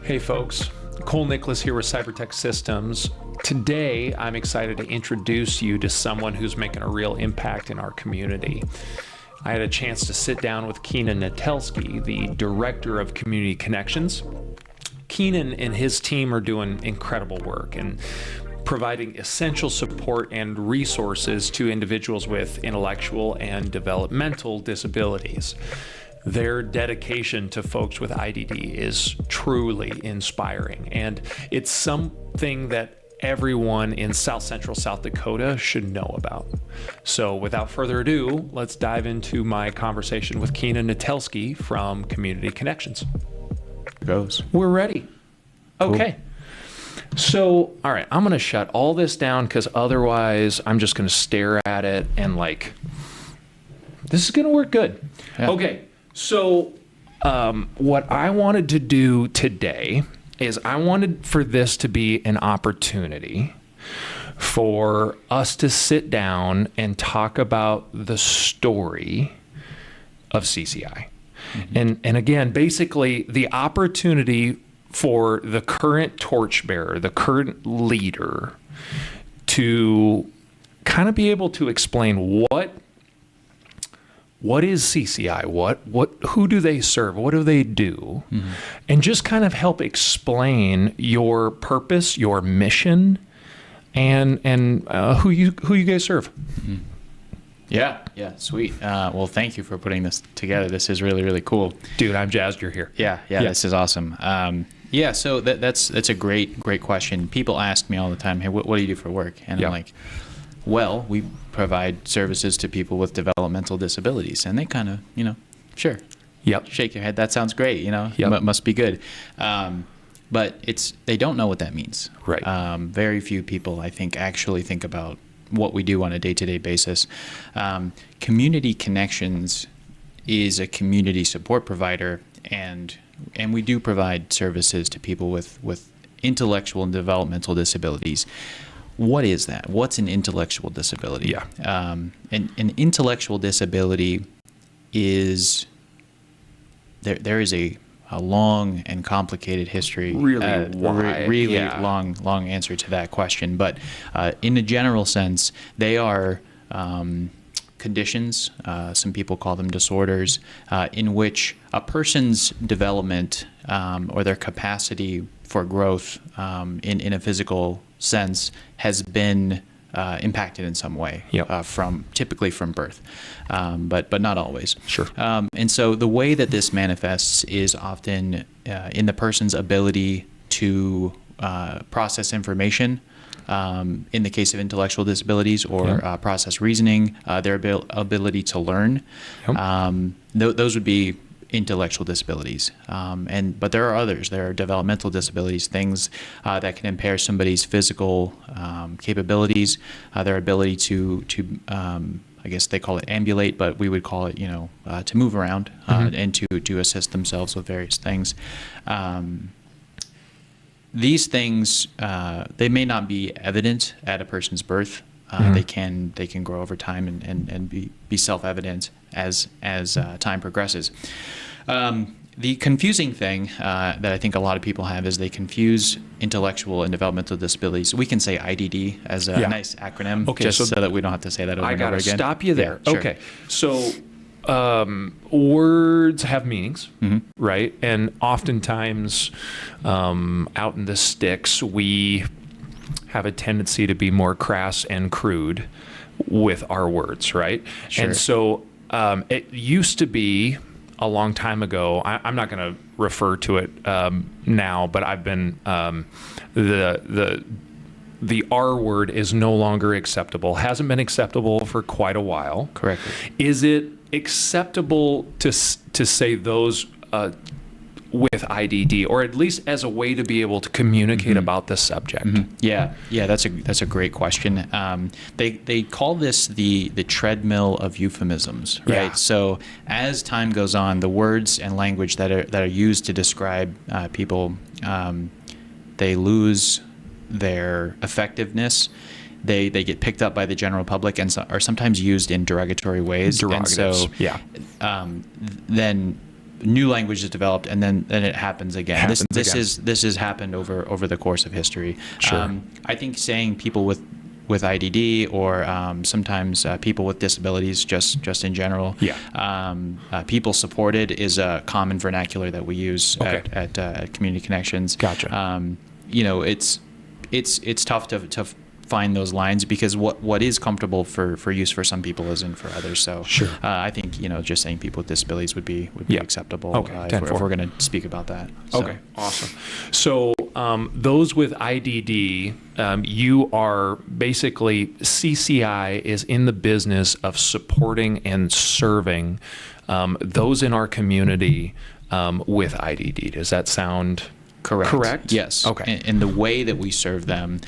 Hey folks, Cole Nicholas here with Cybertech Systems. Today, I'm excited to introduce you to someone who's making a real impact in our community. I had a chance to sit down with Keenan Knutelski, the Director of Community Connections. Keenan and his team are doing incredible work and providing essential support and resources to individuals with intellectual and developmental disabilities. Their dedication to folks with IDD is truly inspiring, and it's something that everyone in South Central South Dakota should know about. So without further ado, let's dive into my conversation with Keenan Knutelski from Community Connections. Here goes. We're ready. Cool. Okay. So, all right, I'm going to shut all this down because otherwise I'm just going to stare at it and this is going to work good. Yeah. Okay. So what I wanted to do today is I wanted for this to be an opportunity for us to sit down and talk about the story of CCI. Mm-hmm. And again, basically the opportunity for the current torchbearer, the current leader, to kind of be able to explain what is CCI? Who do they serve? What do they do? Mm-hmm. And just kind of help explain your purpose, your mission, and who you guys serve. Mm-hmm. Yeah, sweet. Well, thank you for putting this together. This is really, really cool. Dude, I'm jazzed you're here. Yeah. This is awesome. So that's a great question. People ask me all the time, hey, what do you do for work? And I'm like, well, we provide services to people with developmental disabilities. And they kind of, sure. Yep. Shake your head. That sounds great. Must be good. But they don't know what that means. Right. Very few people, I think, actually think about what we do on a day-to-day basis. Community Connections is a community support provider, and we do provide services to people with intellectual and developmental disabilities. What is that? What's an intellectual disability? Yeah. An intellectual disability is there is a long and complicated history. Really wide. Really long answer to that question. But in a general sense, they are conditions, some people call them disorders, in which a person's development or their capacity for growth in a physical sense has been impacted in some way, typically from birth, but not always. Sure. And so the way that this manifests is often in the person's ability to process information. In the case of intellectual disabilities, or process reasoning, their ability to learn. Those would be intellectual disabilities. But there are others. There are developmental disabilities, things that can impair somebody's physical capabilities, their ability to I guess they call it ambulate, but we would call it, to move around and to assist themselves with various things. These things, they may not be evident at a person's birth. They can grow over time and be self-evident as time progresses. The confusing thing that I think a lot of people have is they confuse intellectual and developmental disabilities. We can say IDD as a nice acronym, so that we don't have to say that over and over again. I got to stop you there. Yeah, sure. Okay, so words have meanings, right? And oftentimes out in the sticks, we have a tendency to be more crass and crude with our words, right? Sure. And so it used to be a long time ago, I'm not going to refer to it now, but I've been, the R word is no longer acceptable, hasn't been acceptable for quite a while. Correct. Is it acceptable to say those with IDD, or at least as a way to be able to communicate about the subject? Yeah, that's a great question. They call this the treadmill of euphemisms, right? Yeah. So as time goes on, the words and language that are used to describe people, they lose their effectiveness. They get picked up by the general public and are sometimes used in derogatory ways. Derogatives. And so, then new language is developed, and then it happens again. This has happened over the course of history. Sure. I think saying people with IDD or sometimes people with disabilities, just in general. People supported is a common vernacular that we use at Community Connections. Gotcha. It's tough to find those lines because what is comfortable for use for some people isn't for others. So sure. I think just saying people with disabilities would be acceptable. Okay. If we're going to speak about that. So. Okay. Awesome. So those with IDD, you are basically CCI is in the business of supporting and serving those in our community with IDD. Does that sound correct? Yes. Okay. And the way that we serve them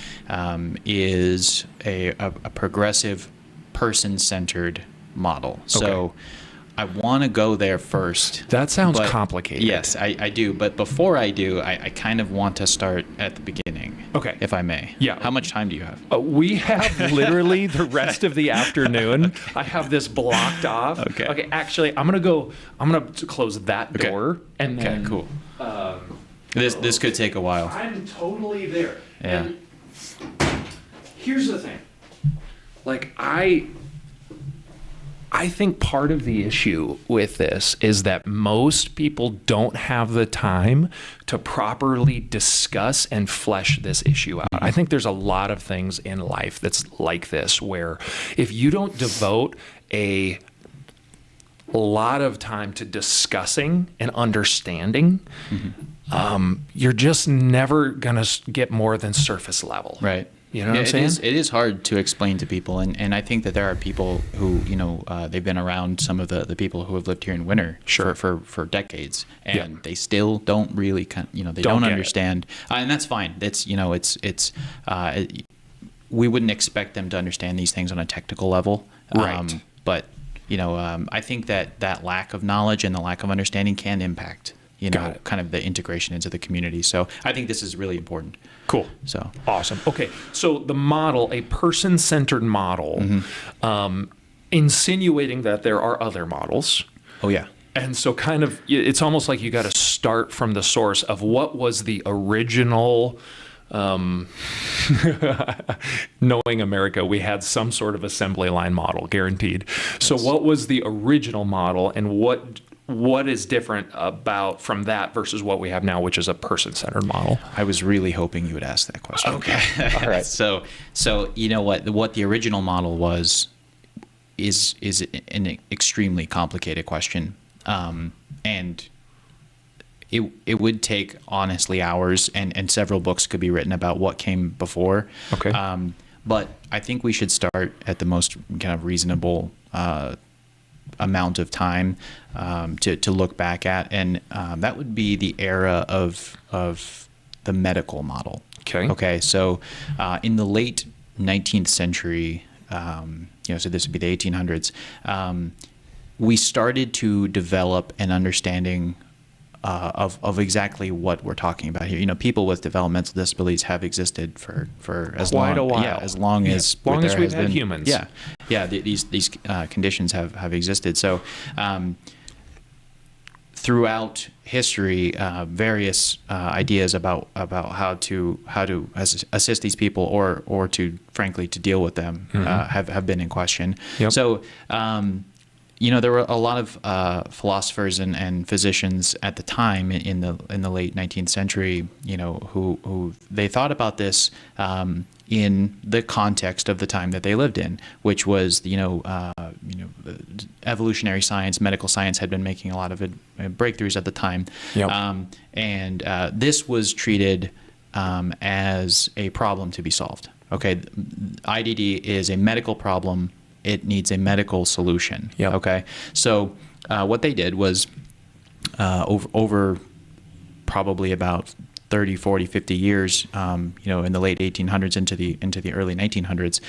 is a progressive, person-centered model. So I want to go there first. That sounds complicated. Yes, I do. But before I do, I kind of want to start at the beginning. Okay. If I may. Yeah. How much time do you have? We have literally the rest of the afternoon. I have this blocked off. Okay. Actually, I'm gonna close that door and then. Okay. Cool. This could take a while. I'm totally there. Yeah. And here's the thing. Like I think part of the issue with this is that most people don't have the time to properly discuss and flesh this issue out. I think there's a lot of things in life that's like this, where if you don't devote a lot of time to discussing and understanding, you're just never going to get more than surface level. Right. You know what I'm saying? It is hard to explain to people, and I think that there are people who, they've been around some of the people who have lived here in winter for decades, and they still don't really, don't understand, and that's fine. We wouldn't expect them to understand these things on a technical level, right? But I think that lack of knowledge and the lack of understanding can impact kind of the integration into the community. So I think this is really important. Cool. So awesome. Okay. So the model, a person-centered model, insinuating that there are other models. Oh yeah. And so kind of, it's almost like you got to start from the source of what was the original, knowing America, we had some sort of assembly line model, guaranteed. So what was the original model, and what is different about from that versus what we have now, which is a person-centered model? I was really hoping you would ask that question. Okay. All right. So you know what the original model was is an extremely complicated question. And it would take honestly hours, and several books could be written about what came before. Okay. But I think we should start at the most kind of reasonable amount of time to look back at, and that would be the era of the medical model. Okay. So in the late 19th century, so this would be the 1800s, we started to develop an understanding of exactly what we're talking about here. People with developmental disabilities have existed for as quite long, a while. Yeah, as long as we've had humans. Yeah. These conditions have existed. So throughout history, various ideas about how to assist these people or to frankly to deal with them have been in question. Yep. So. There were a lot of philosophers and physicians at the time in the late 19th century, who they thought about this in the context of the time that they lived in, which was evolutionary science, medical science had been making a lot of breakthroughs at the time, and this was treated as a problem to be solved. Okay, IDD is a medical problem. It needs a medical solution. Okay. So what they did was over probably about 30, 40, 50 years, in the late 1800s into the early 1900s,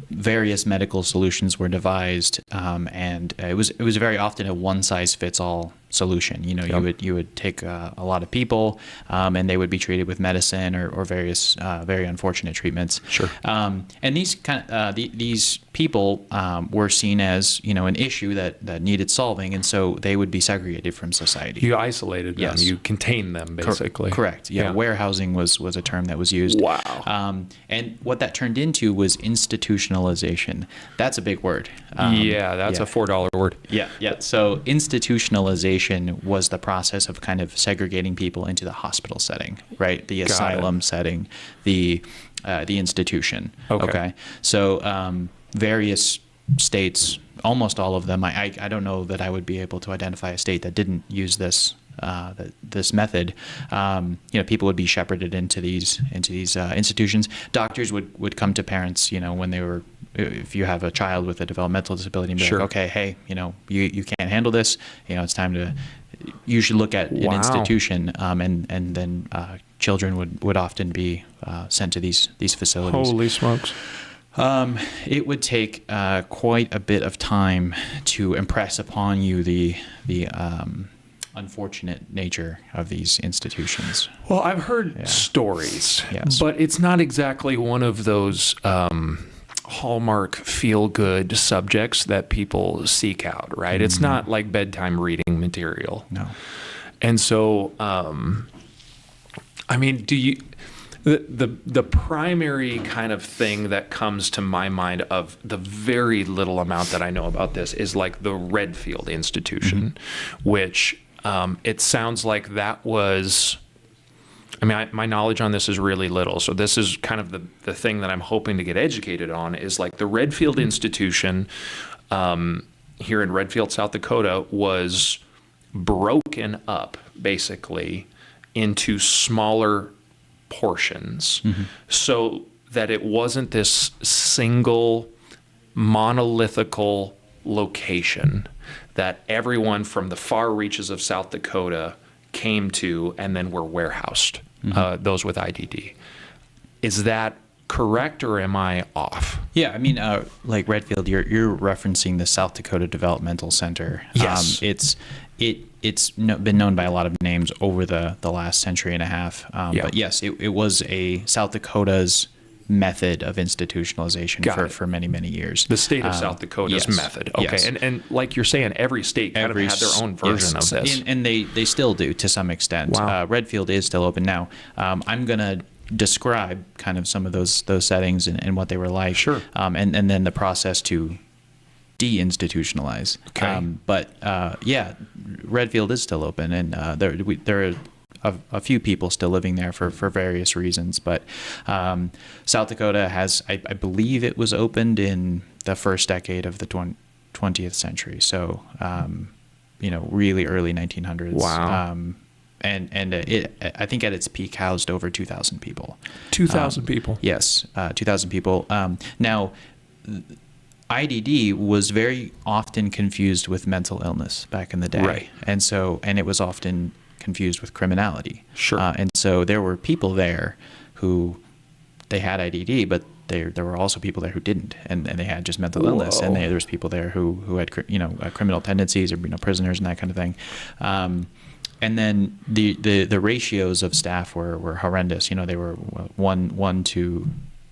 various medical solutions were devised, and it was very often a one-size-fits-all solution. You would take a lot of people, and they would be treated with medicine or various very unfortunate treatments. Sure. And these people were seen as an issue that needed solving, and so they would be segregated from society. You isolated them. Yes. You contained them, basically. Correct. Yeah. Warehousing was a term that was used. Wow. And what that turned into was institutionalization. That's a big word. That's a $4 word. Yeah. So institutionalization was the process of kind of segregating people into the hospital setting, right? The asylum setting, the institution. Okay. So various states, almost all of them. I don't know that I would be able to identify a state that didn't use this method. People would be shepherded into these institutions. Doctors would come to parents, when they were, if you have a child with a developmental disability, and be like, okay, hey, you can't handle this. It's time to. You should look at an institution, and then children would often be sent to these facilities. Holy smokes. It would take quite a bit of time to impress upon you the unfortunate nature of these institutions. Well, I've heard stories, Yes. but it's not exactly one of those hallmark feel-good subjects that people seek out, right? Mm-hmm. It's not like bedtime reading material. No. And so, do you... The primary kind of thing that comes to my mind of the very little amount that I know about this is like the Redfield Institution, which it sounds like that was, my knowledge on this is really little. So this is kind of the thing that I'm hoping to get educated on is like the Redfield Institution here in Redfield, South Dakota was broken up basically into smaller portions so that it wasn't this single monolithical location that everyone from the far reaches of South Dakota came to and then were warehoused, those with IDD. Is that correct or am I off? Yeah, like Redfield, you're referencing the South Dakota Developmental Center. Yes. It's been known by a lot of names over the last century and a half. But yes, it was a South Dakota's method of institutionalization for many, many years. The state of South Dakota's method. Okay. Yes. And like you're saying, every state kind of had their own version of this. And they still do to some extent. Wow. Redfield is still open now. I'm going to describe kind of some of those settings and what they were like. Sure. And then the process to deinstitutionalize. Okay. Redfield is still open, and there are a few people still living there for various reasons. But South Dakota has, I believe, it was opened in the first decade of the 20th century. So, really early 1900s. Wow. And it, I think at its peak, housed over 2,000 people. 2,000 people. Yes, 2,000 people. Now, IDD was very often confused with mental illness back in the day. Right. And it was often confused with criminality. Sure. And so there were people there who they had IDD, but there were also people there who didn't, and they had just mental illness. And there was people there who had criminal tendencies or prisoners and that kind of thing. And then the ratios of staff were horrendous. They were one to,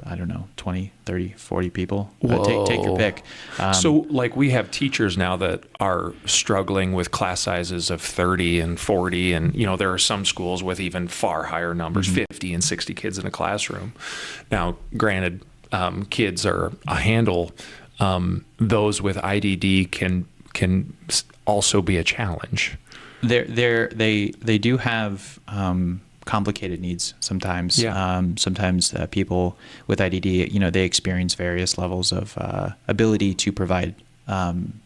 I don't know, 20, 30, 40 people. Take your pick. So like we have teachers now that are struggling with class sizes of 30 and 40. And, there are some schools with even far higher numbers, 50 and 60 kids in a classroom. Now, granted, kids are a handle. Those with IDD can also be a challenge. They do have complicated needs sometimes. Yeah. Sometimes people with IDD, they experience various levels of ability to provide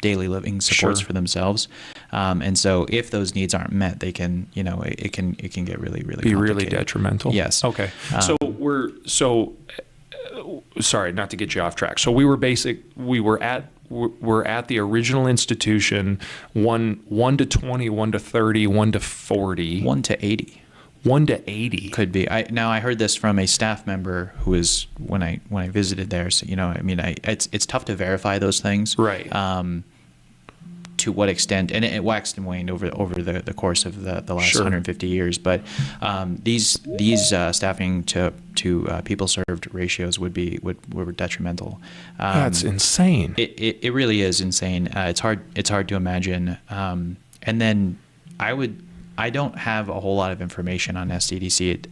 daily living supports for themselves. And so if those needs aren't met, they can, it can get really, really be complicated. really detrimental. Yes. Okay. Sorry, not to get you off track. So we're at the original institution, 1 to 20, 1 to 30, 1 to 40. 1 to 80. 1 to 80 could be. I heard this from a staff member who was when I visited there. So it's tough to verify those things. Right. to what extent, and it waxed and waned over the course of the last Sure. 150 years, but these staffing to people served ratios were detrimental. That's insane. It really is insane. It's hard to imagine. And then I don't have a whole lot of information on SDDC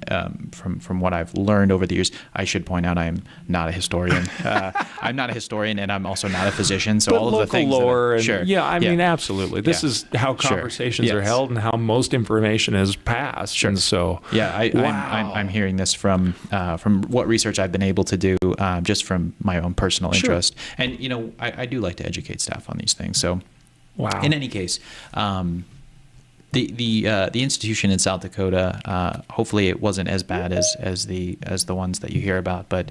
from what I've learned over the years. I should point out I am not a historian. I'm not a historian, and I'm also not a physician. So But all of local the things. lore, and Sure. yeah, I mean, absolutely. This Yeah. is how Sure. conversations are Yes. held and how most information is passed. Sure. And so, Yeah, wow. I'm hearing this from what research I've been able to do, just from my own personal Sure. interest. And I do like to educate staff on these things. So, Wow. in any case, the institution in South Dakota, hopefully it wasn't as bad as the ones that you hear about, but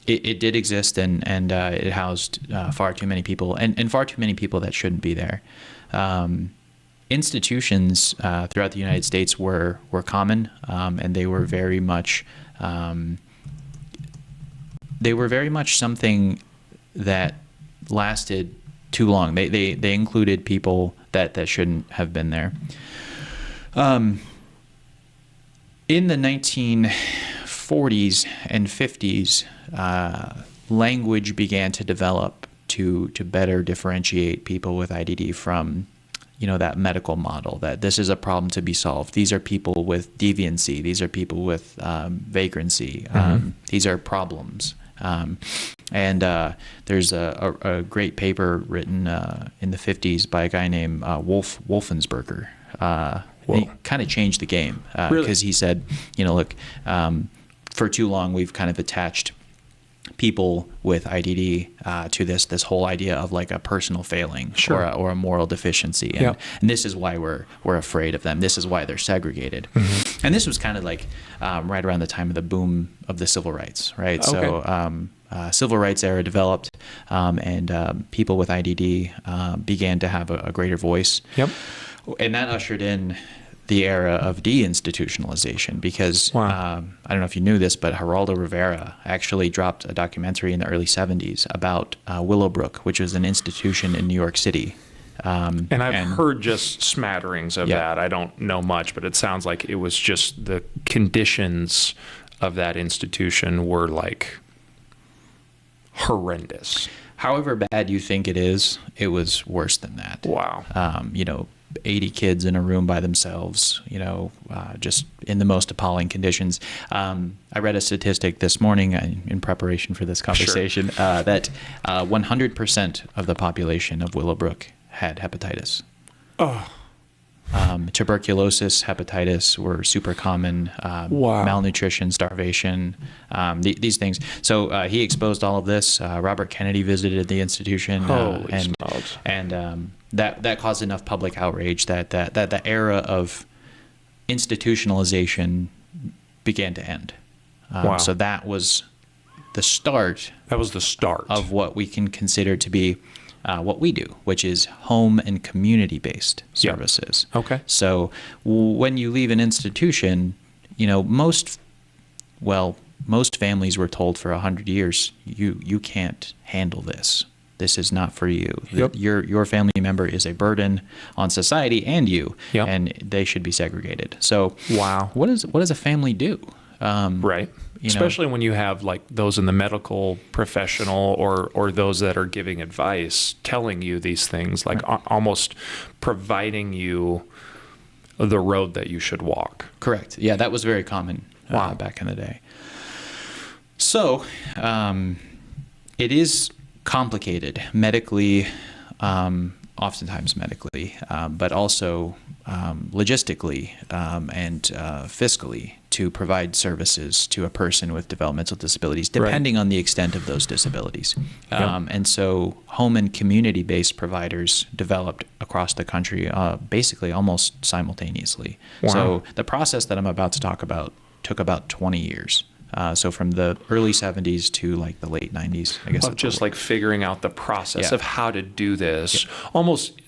it did exist, and it housed far too many people, and far too many people that shouldn't be there. Institutions throughout the United States were common, and they were very much something that lasted too long. They included people that shouldn't have been there. In the 1940s and 50s, language began to develop to better differentiate people with IDD from that medical model, that this is a problem to be solved. These are people with deviancy. These are people with vagrancy. These are problems. And there's a great paper written in the 50s by a guy named Wolfensberger. He kind of changed the game because he said, look, for too long we've kind of attached people with IDD to this whole idea of like a personal failing or a moral deficiency, and this is why we're afraid of them. This is why they're segregated. And this was kind of like right around the time of the boom of the civil rights, right? Okay. So civil rights era developed, and people with IDD began to have a greater voice. Yep. And that ushered in the era of deinstitutionalization, because I don't know if you knew this, but Geraldo Rivera actually dropped a documentary in the early 70s about Willowbrook, which was an institution in New York City. And I've heard just smatterings of that. I don't know much, but it sounds like it was just the conditions of that institution were like horrendous. However bad you think it is, it was worse than that. Wow. 80 kids in a room by themselves, just in the most appalling conditions. I read a statistic this morning in preparation for this conversation that 100% of the population of Willowbrook had hepatitis. Oh. Tuberculosis, hepatitis were super common. Malnutrition, starvation, these things. So he exposed all of this. Robert Kennedy visited the institution, and that caused enough public outrage that the era of institutionalization began to end. So that was the start. That was the start of what we can consider to be what we do, which is home and community-based services. Okay. So when you leave an institution, most families were told for 100 years, you can't handle this. This is not for you. Yep. Your family member is a burden on society and you, and they should be segregated. So what does a family do? Right. Especially when you have like those in the medical professional or those that are giving advice, telling you these things, like almost providing you the road that you should walk. Correct. Yeah, that was very common back in the day. So it is complicated medically, oftentimes medically, but also logistically and fiscally to provide services to a person with developmental disabilities, depending on the extent of those disabilities. And so home and community-based providers developed across the country basically almost simultaneously. So the process that I'm about to talk about took about 20 years. So from the early 70s to like the late 90s, I guess. Of just like figuring out the process of how to do this, almost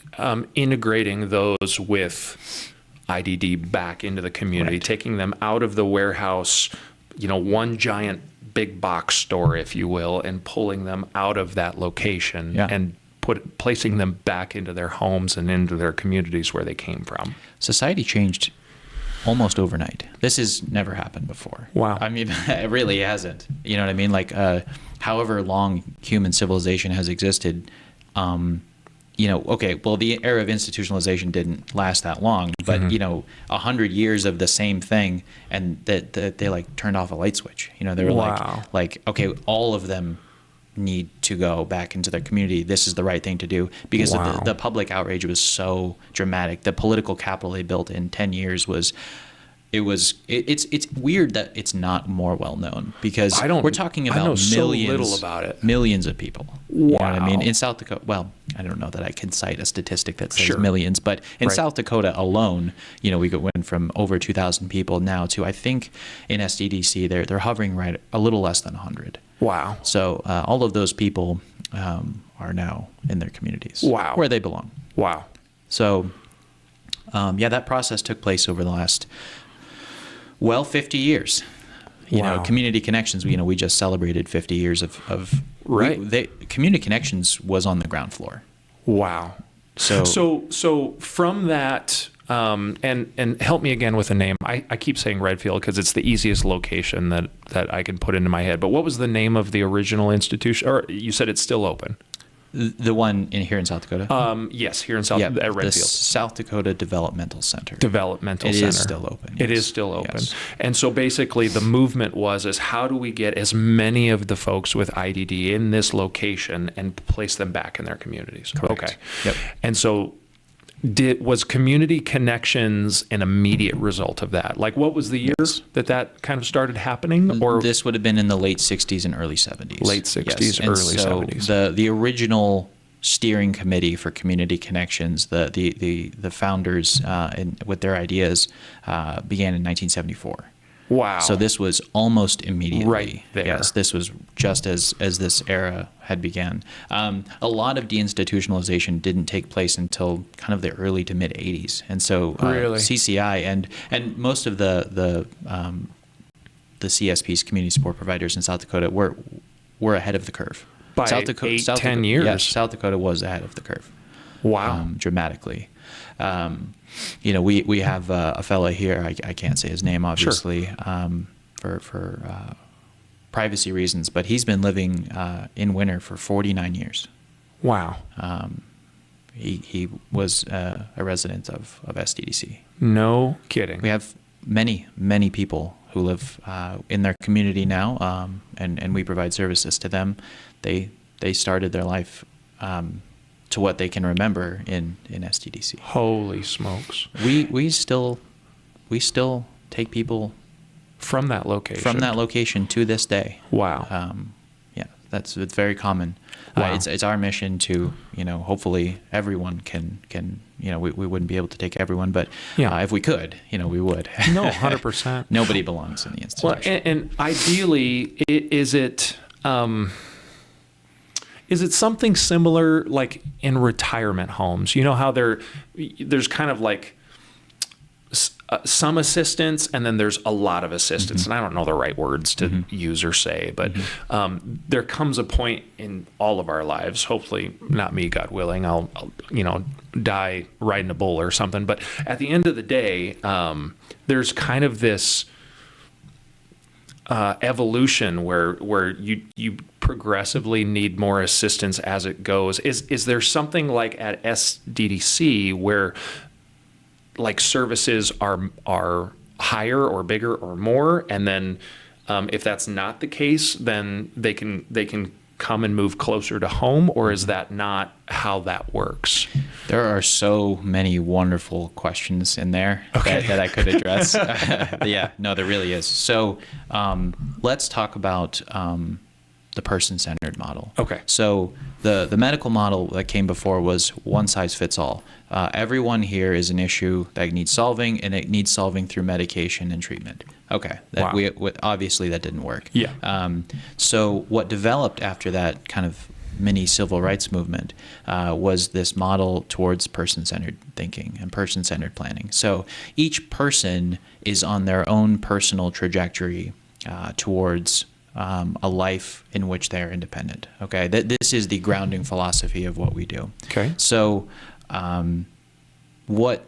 integrating those with IDD back into the community, taking them out of the warehouse, one giant big box store, if you will, and pulling them out of that location and placing them back into their homes and into their communities where they came from. Society changed almost overnight. This has never happened before. Wow. I mean, it really hasn't. You know what I mean? Like, however long human civilization has existed, okay, well, the era of institutionalization didn't last that long, but, 100 years of the same thing, and that they like turned off a light switch. They were like, okay, all of them need to go back into their community. This is the right thing to do, because the public outrage was so dramatic. The political capital they built in 10 years it's weird that it's not more well known, because we're talking about millions, so little about it. Millions of people. Wow. You know what I mean? In South Dakota, well, I don't know that I can cite a statistic that says millions, but in South Dakota alone, we went from over 2,000 people now to, I think in SDDC, they're hovering right a little less than 100. Wow. So all of those people are now in their communities. Wow. Where they belong. Wow. So, that process took place over the last 50 years. Community Connections, we just celebrated 50 years of Community Connections was on the ground floor. Wow. So from that, and help me again with a name. I keep saying Redfield because it's the easiest location that I can put into my head. But what was the name of the original institution? Or you said it's still open? The one here in South Dakota? Yes, here in at Redfield. The South Dakota Developmental Center. It is still open. It is still open. Yes. And so basically the movement is how do we get as many of the folks with IDD in this location and place them back in their communities? Correct. Okay. Yep. And so was Community Connections an immediate result of that? Like, what was the year that kind of started happening? Or this would have been in the late 60s and early 70s. Late 60s, early 70s. The original steering committee for Community Connections, the founders with their ideas began in 1974. Wow. So this was almost immediately. Right there. Yes, this was just as this era had began. A lot of deinstitutionalization didn't take place until kind of the early to mid 80s. And so CCI and most of the CSPs, community support providers in South Dakota, were ahead of the curve. By South Dakota, 10 years. Yes, South Dakota was ahead of the curve. Wow. Dramatically. We have a fella here. I can't say his name, obviously, for privacy reasons, but he's been living in Winter for 49 years. Wow. He was a resident of SDDC. No kidding. We have many people who live in their community now, and we provide services to them. They started their life to what they can remember in SDDC. Holy smokes. We still take people from that location to this day. Wow. It's very common. Wow. It's our mission to, hopefully everyone can we wouldn't be able to take everyone, but if we could, we would. No, 100%. Nobody belongs in the institution. Well, and ideally, is it something similar like in retirement homes? You know how there's kind of like some assistance and then there's a lot of assistance. Mm-hmm. And I don't know the right words to use or say, but there comes a point in all of our lives, hopefully not me, God willing, I'll die riding a bull or something. But at the end of the day, there's kind of this evolution where you progressively need more assistance as it goes. Is there something like at SDDC where like services are higher or bigger or more, and then if that's not the case, then they can come and move closer to home, or is that not how that works? There are so many wonderful questions in there that I could address. There really is. So let's talk about the person-centered model. Okay. So the medical model that came before was one size fits all. Everyone here is an issue that needs solving, and it needs solving through medication and treatment. Okay. Obviously that didn't work. Yeah. So what developed after that kind of mini civil rights movement was this model towards person-centered thinking and person-centered planning. So each person is on their own personal trajectory towards a life in which they're independent. Okay, this is the grounding philosophy of what we do. Okay. So, what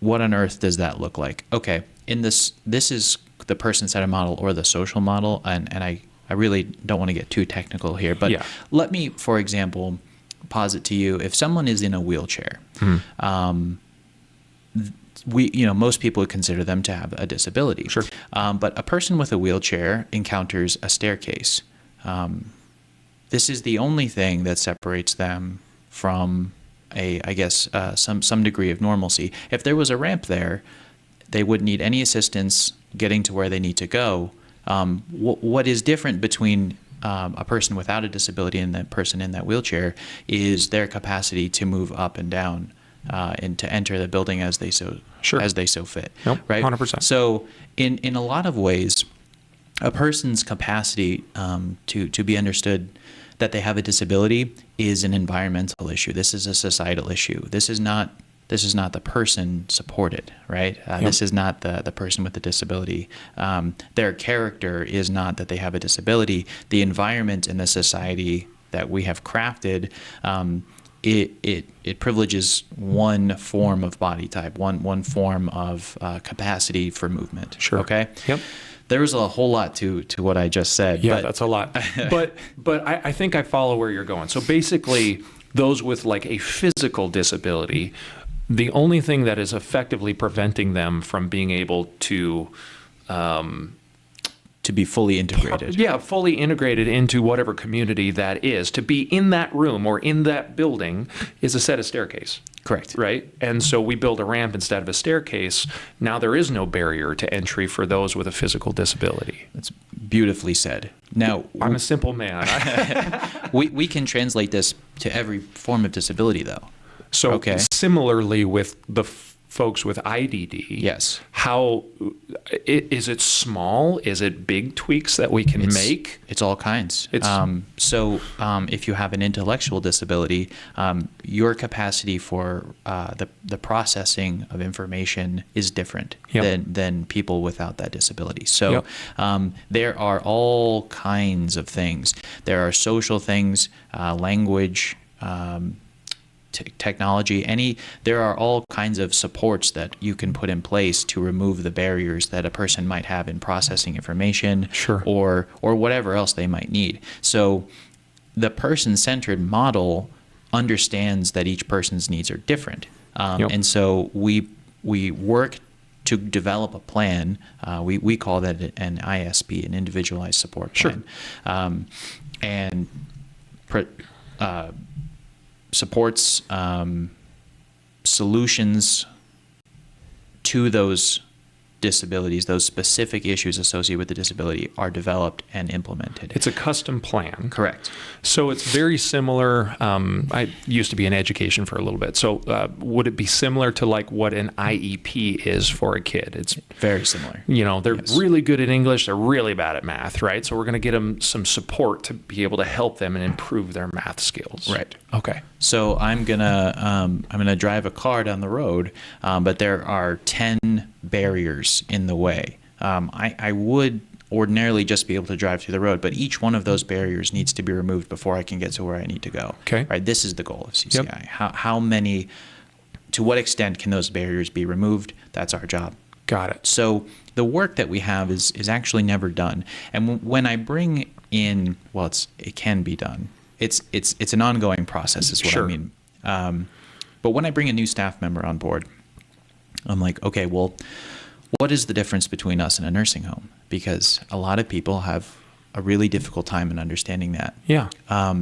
on earth does that look like? Okay, this is the person-centered model or the social model, and I really don't want to get too technical here, but let me, for example, posit to you, if someone is in a wheelchair, most people would consider them to have a disability. Sure. But a person with a wheelchair encounters a staircase. This is the only thing that separates them from some degree of normalcy. If there was a ramp there, they wouldn't need any assistance getting to where they need to go. What is different between a person without a disability and that person in that wheelchair is their capacity to move up and down and to enter the building as they so fit. Nope, right? 100%. So in a lot of ways, a person's capacity to be understood that they have a disability is an environmental issue. This is a societal issue. This is not the person supported, right? This is not the person with the disability. Their character is not that they have a disability. The environment and the society that we have crafted, it privileges one form of body type, one form of capacity for movement. Sure. Okay. Yep. There was a whole lot to what I just said. Yeah, but that's a lot. But I think I follow where you're going. So basically, those with like a physical disability, the only thing that is effectively preventing them from being able to be fully integrated. Fully integrated into whatever community that is, to be in that room or in that building is a set of staircase. Correct. Right? And so we build a ramp instead of a staircase. Now there is no barrier to entry for those with a physical disability. That's beautifully said. Now, I'm a simple man. we can translate this to every form of disability, though. So similarly with the folks with IDD, yes. How is it small? Is it big tweaks that we can make? It's all kinds. If you have an intellectual disability, your capacity for the processing of information is different than people without that disability. So there are all kinds of things. There are social things, language, technology, there are all kinds of supports that you can put in place to remove the barriers that a person might have in processing information, sure, or whatever else they might need. So the person-centered model understands that each person's needs are different. And so we work to develop a plan. We call that an ISP, an individualized support plan. Sure. Supports solutions to those disabilities, those specific issues associated with the disability are developed and implemented. It's a custom plan. Correct. So it's very similar. I used to be in education for a little bit. So would it be similar to like what an IEP is for a kid? It's very similar. They're really good at English. They're really bad at math, right? So we're going to get them some support to be able to help them and improve their math skills. Right. Okay. So I'm gonna drive a car down the road, but there are 10 barriers in the way. I would ordinarily just be able to drive through the road, but each one of those barriers needs to be removed before I can get to where I need to go. Okay. Right. This is the goal of CCI. How many, to what extent can those barriers be removed? That's our job. Got it. So the work that we have is actually never done. And when I bring in, it can be done. It's an ongoing process is what I mean. But when I bring a new staff member on board, I'm like, okay, well, what is the difference between us and a nursing home? Because a lot of people have a really difficult time in understanding that. Yeah. A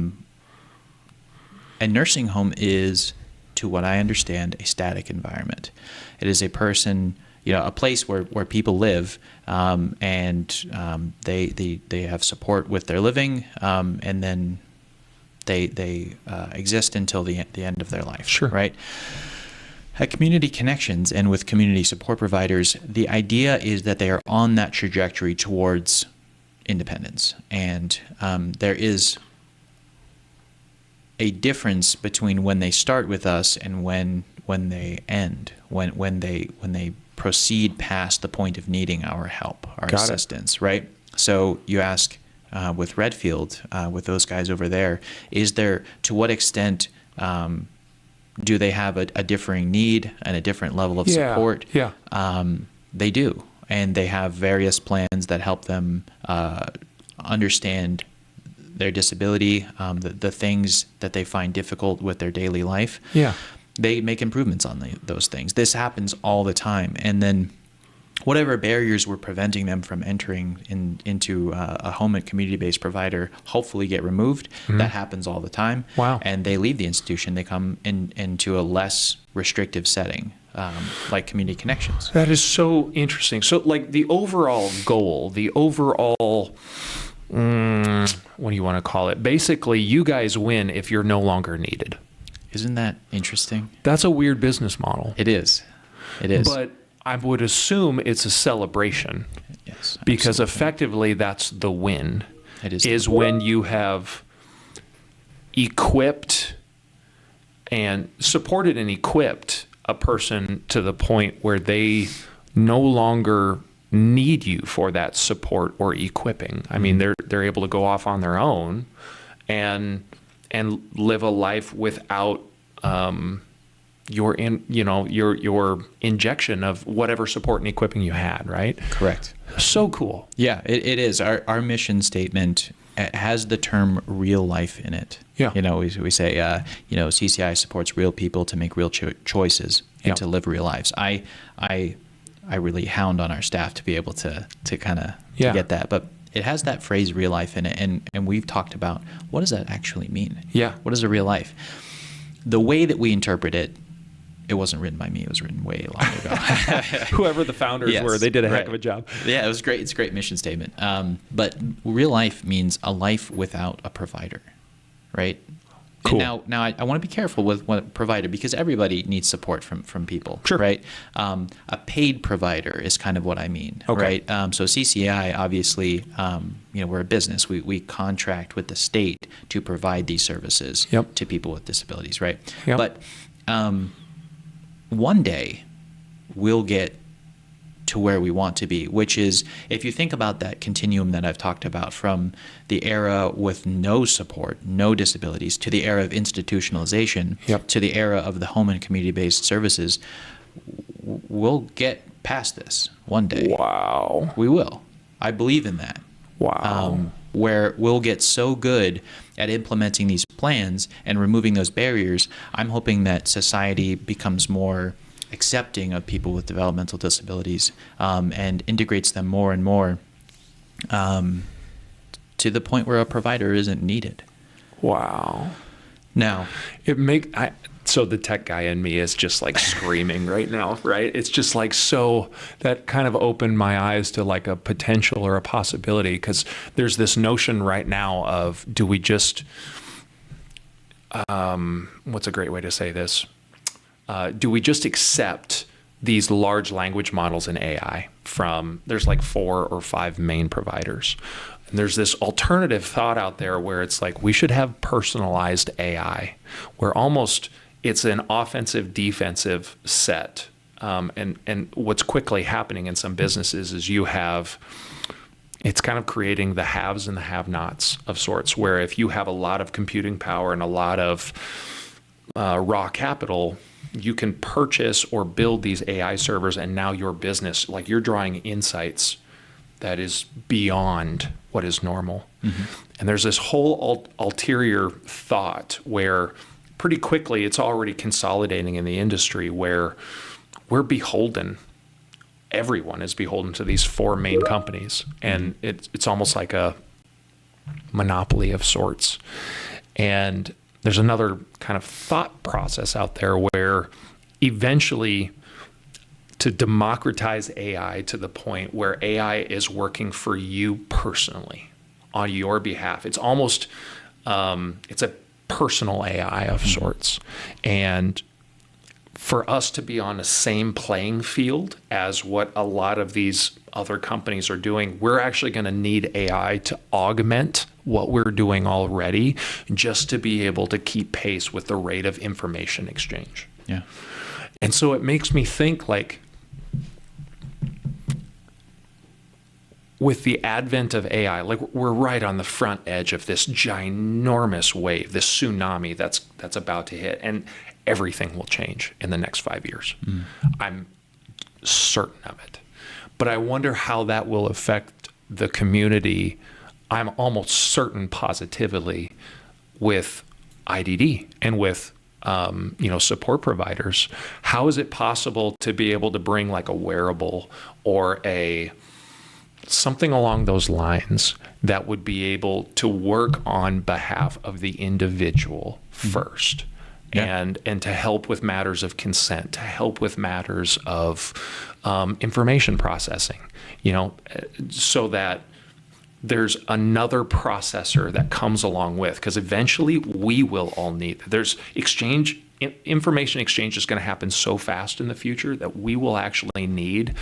nursing home is, to what I understand, a static environment. It is a person, a place where people live, and they have support with their living, and then they exist until the end of their life. Sure. Right. At Community Connections and with community support providers, the idea is that they are on that trajectory towards independence, and there is a difference between when they start with us and when they end, when they proceed past the point of needing our help, our assistance, right? So you ask, with Redfield, with those guys over there, to what extent do they have a differing need and a different level of support? Yeah. They do. And they have various plans that help them understand their disability, the things that they find difficult with their daily life. Yeah. They make improvements on those things. This happens all the time. And then whatever barriers were preventing them from entering into a home and community-based provider hopefully get removed. Mm-hmm. That happens all the time. Wow. And they leave the institution. They come into a less restrictive setting, like Community Connections. That is so interesting. So like the overall goal, what do you want to call it? Basically, you guys win if you're no longer needed. Isn't that interesting? That's a weird business model. It is. It is. But I would assume it's a celebration. Yes. Because absolutely. effectively that's the win. It is when you have equipped and supported and equipped a person to the point where they no longer need you for that support or equipping. I mean, they're able to go off on their own and live a life without your injection of whatever support and equipping you had, right? Correct. So cool. Yeah, it is. Our mission statement has the term real life in it. Yeah. We say, CCI supports real people to make real choices and to live real lives. I really hound on our staff to be able to kind of get that. But it has that phrase real life in it. And we've talked about what does that actually mean? Yeah. What is a real life? The way that we interpret it, it wasn't written by me. It was written way long ago. Whoever the founders were, they did a heck of a job. Yeah, it was great. It's a great mission statement. But real life means a life without a provider, right? Cool. And now I want to be careful with what provider, because everybody needs support from people, sure. Right? A paid provider is kind of what I mean, okay. Right? So CCI, obviously, we're a business. We contract with the state to provide these services to people with disabilities, right? Yep. But one day we'll get to where we want to be, which is, if you think about that continuum that I've talked about, from the era with no support, no disabilities, to the era of institutionalization, to the era of the home and community-based services, we'll get past this one day. Wow. We will. I believe in that. Wow. Where we'll get so good at implementing these plans and removing those barriers, I'm hoping that society becomes more accepting of people with developmental disabilities, and integrates them more and more, to the point where a provider isn't needed. Wow. Now, so the tech guy in me is just like screaming right now, right? It's just like, so that kind of opened my eyes to like a potential or a possibility, because there's this notion right now of, do we just, what's a great way to say this? Do we just accept these large language models in AI there's like 4 or 5 main providers. And there's this alternative thought out there where it's like, we should have personalized AI, where almost it's an offensive defensive set. And what's quickly happening in some businesses is it's kind of creating the haves and the have-nots of sorts, where if you have a lot of computing power and a lot of raw capital, you can purchase or build these AI servers, and now your business, like, you're drawing insights that is beyond what is normal. Mm-hmm. And there's this whole ulterior thought where pretty quickly it's already consolidating in the industry, where we're beholden. Everyone is beholden to these 4 main companies, and it's almost like a monopoly of sorts. And there's another kind of thought process out there where eventually, to democratize AI to the point where AI is working for you personally on your behalf. It's almost, it's a personal AI of sorts. And for us to be on the same playing field as what a lot of these other companies are doing, we're actually going to need AI to augment what we're doing already, just to be able to keep pace with the rate of information exchange. Yeah. And so it makes me think, like, with the advent of AI, like we're right on the front edge of this ginormous wave, this tsunami that's about to hit, and everything will change in the next 5 years. I'm certain of it. But I wonder how that will affect the community. I'm almost certain positively with IDD and with support providers. How is it possible to be able to bring like a wearable or something along those lines that would be able to work on behalf of the individual first? Yeah. And to help with matters of consent, to help with matters of information processing, so that there's another processor that comes along with, because eventually we will all need, there's information exchange is going to happen so fast in the future that we will actually need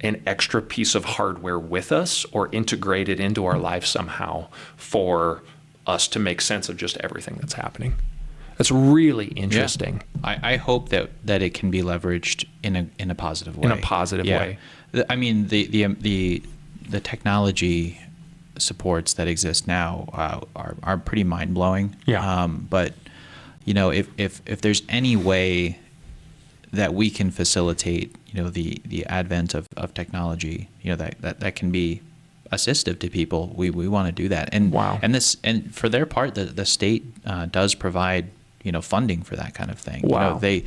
an extra piece of hardware with us or integrate it into our life somehow for us to make sense of just everything that's happening. That's really interesting. Yeah. I hope that it can be leveraged in a positive way. In a positive way. I mean, the technology supports that exist now are pretty mind blowing. Yeah. But if there's any way that we can facilitate the advent of technology that can be assistive to people, we want to do that. And wow. And for their part, the state does provide funding for that kind of thing. Wow. They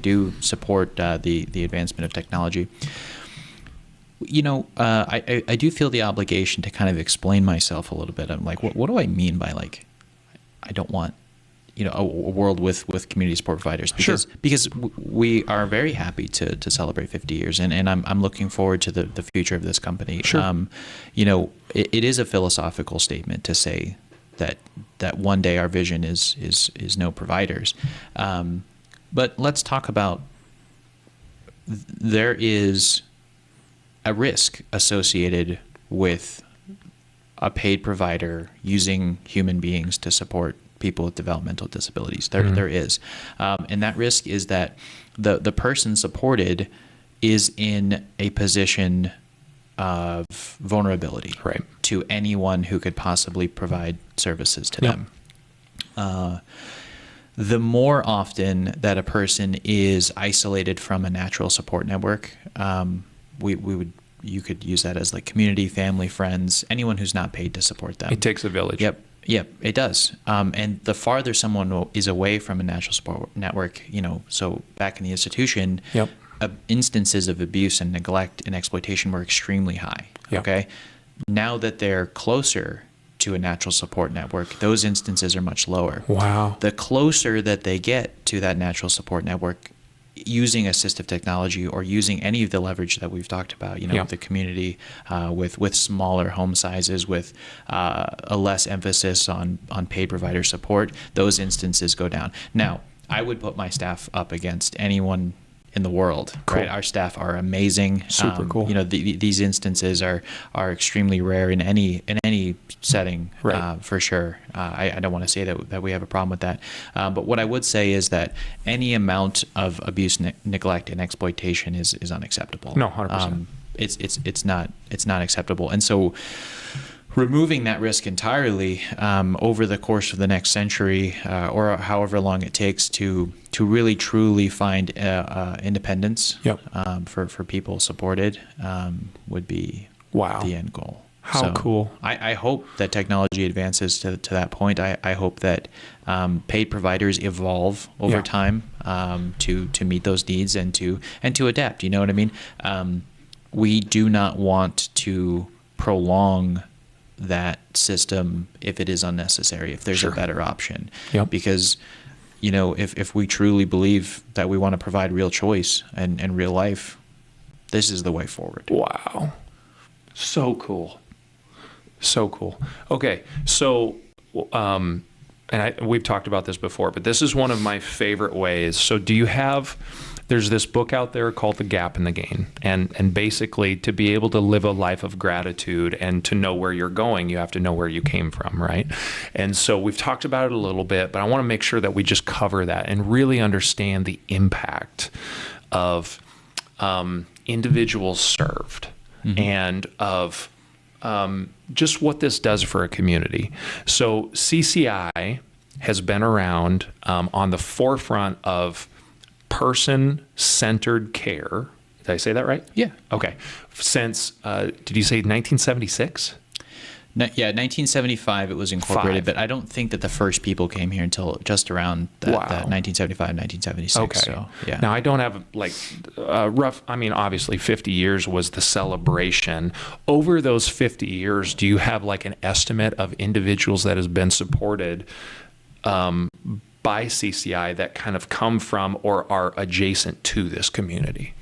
do support the advancement of technology. I do feel the obligation to kind of explain myself a little bit. I'm like, what do I mean by like, I don't want a world with community support providers, because we are very happy to celebrate 50 years, and I'm looking forward to the future of this company. Sure. It is a philosophical statement to say that one day our vision is no providers. But let's talk about, there is a risk associated with a paid provider using human beings to support people with developmental disabilities. There is. And that risk is that the person supported is in a position of vulnerability to anyone who could possibly provide services to them. The more often that a person is isolated from a natural support network, you could use that as like community, family, friends, anyone who's not paid to support them. It takes a village. Yep, it does. And the farther someone is away from a natural support network, so back in the institution, instances of abuse and neglect and exploitation were extremely high. Yep. Okay. Now that they're closer to a natural support network, those instances are much lower. Wow. The closer that they get to that natural support network, using assistive technology or using any of the leverage that we've talked about, the community, with smaller home sizes, with a less emphasis on paid provider support, those instances go down. Now, I would put my staff up against anyone in the world. Cool. Right? Our staff are amazing. Super cool. These instances are extremely rare in any setting, right. For sure. I don't want to say that we have a problem with that. But what I would say is that any amount of abuse, neglect, and exploitation is unacceptable. No, 100%. It's not acceptable. And so, removing that risk entirely over the course of the next century, or however long it takes to really truly find independence for people supported, would be the end goal. How cool. I hope that technology advances to that point. I hope that paid providers evolve over time to meet those needs and to adapt. You know what I mean? We do not want to prolong that system if it is unnecessary, if there's a better option. Because if we truly believe that we want to provide real choice and real life, this is the way forward. Wow. So cool. Okay, so we've talked about this before, but this is one of my favorite ways. So there's this book out there called The Gap in the Gain, and basically to be able to live a life of gratitude and to know where you're going, you have to know where you came from, right? And so we've talked about it a little bit, but I want to make sure that we just cover that and really understand the impact of individuals served and of just what this does for a community. So CCI has been around on the forefront of person-centered care. Did I say that right? Yeah. Okay. Since, did you say 1976? Yeah, 1975 it was incorporated, but I don't think that the first people came here until just around that 1975, 1976. Okay. So, yeah. Now, I don't have like rough, I mean, obviously 50 years was the celebration. Over those 50 years, do you have like an estimate of individuals that has been supported by CCI that kind of come from or are adjacent to this community?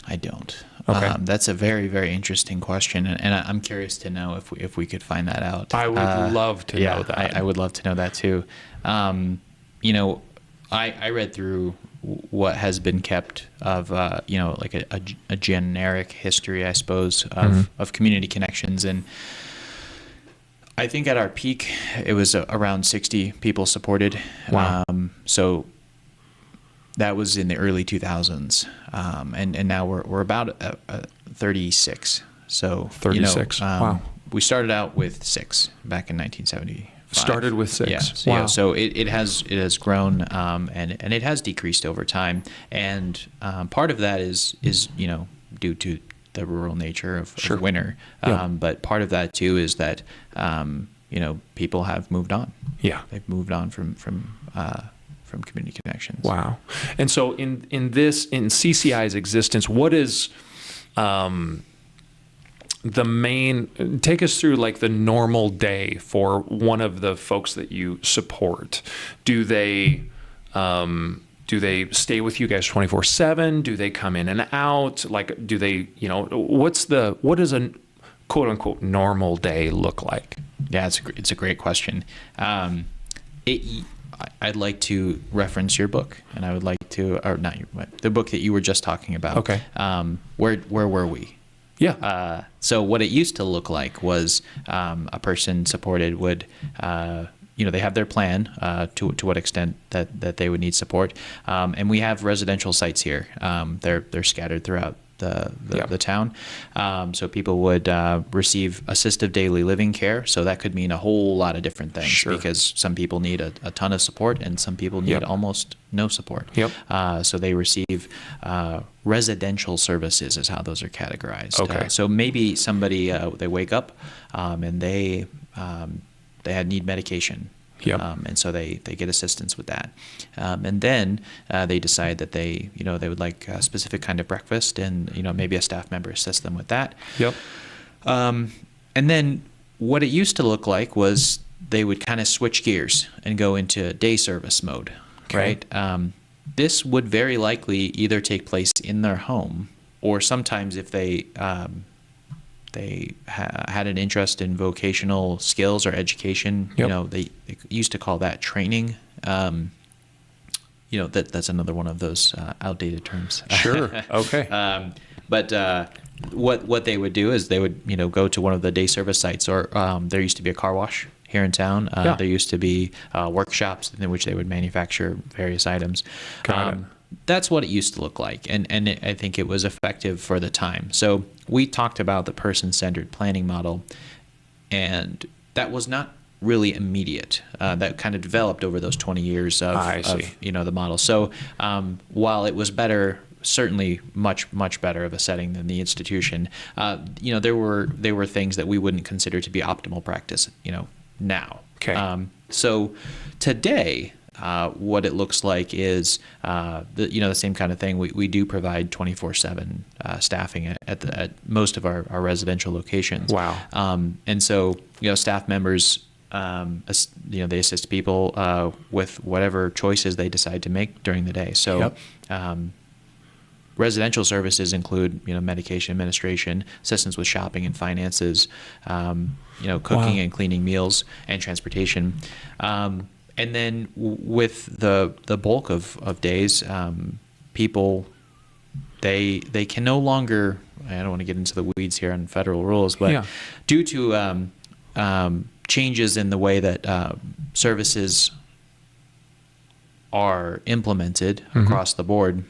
I don't. Okay. That's a very, very interesting question, and I'm curious to know if we could find that out. I would love to know that. I would love to know that too. You know, I read through what has been kept of you know, like a generic history, I suppose, of community connections, and I think at our peak it was around 60 people supported. Wow. So that was in the early 2000s, and now we're about 36. So 36. Wow. We started out with 6 back in 1975. Started with 6. Yeah. So, wow. yeah, so it has grown, and it has decreased over time, and part of that is you know, due to the rural nature of winter, Yeah. but part of that too is that you know, people have moved on. Yeah. They've moved on from community connections. Wow. And so in CCI's existence, what is the main, take us through like the normal day for one of the folks that you support. Do they stay with you guys 24/7? Do they come in and out? Like, do they, you know, what does a quote unquote normal day look like? Yeah, it's a great question. I'd like to reference your book, and I would like to, or not the book that you were just talking about. Okay. Where were we? Yeah. So what it used to look like was a person supported would, you know, they have their plan to what extent that they would need support, and we have residential sites here. They're scattered throughout the town. So people would receive assistive daily living care. So that could mean a whole lot of different things. Sure. Because some people need a ton of support and some people need almost no support. Yep. So they receive residential services is how those are categorized. Okay. So maybe somebody, they wake up and they need medication. Yep. And so they get assistance with that. And then they decide that they would like a specific kind of breakfast, and, you know, maybe a staff member assists them with that. Yep. And then what it used to look like was they would kind of switch gears and go into day service mode, Okay. right? This would very likely either take place in their home, or sometimes if they had an interest in vocational skills or education. Yep. You know, they used to call that training. You know, that's another one of those outdated terms. Sure. Okay. But what they would do is they would, you know, go to one of the day service sites, or there used to be a car wash here in town. There used to be workshops in which they would manufacture various items. Got it. That's what it used to look like, and I think it was effective for the time. So we talked about the person-centered planning model, and that was not really immediate. That kind of developed over those 20 years of you know, the model. So while it was better, certainly much better of a setting than the institution, you know, there were things that we wouldn't consider to be optimal practice, you know, now. Okay. So today, what it looks like is the same kind of thing. We do provide 24/7 staffing at most of our residential locations. Wow. And so, you know, staff members, you know, they assist people with whatever choices they decide to make during the day. So residential services include, you know, medication administration, assistance with shopping and finances, you know, cooking and cleaning meals, and transportation. And then with the bulk of days, people, they can no longer, I don't want to get into the weeds here on federal rules, but due to changes in the way that services are implemented across the board,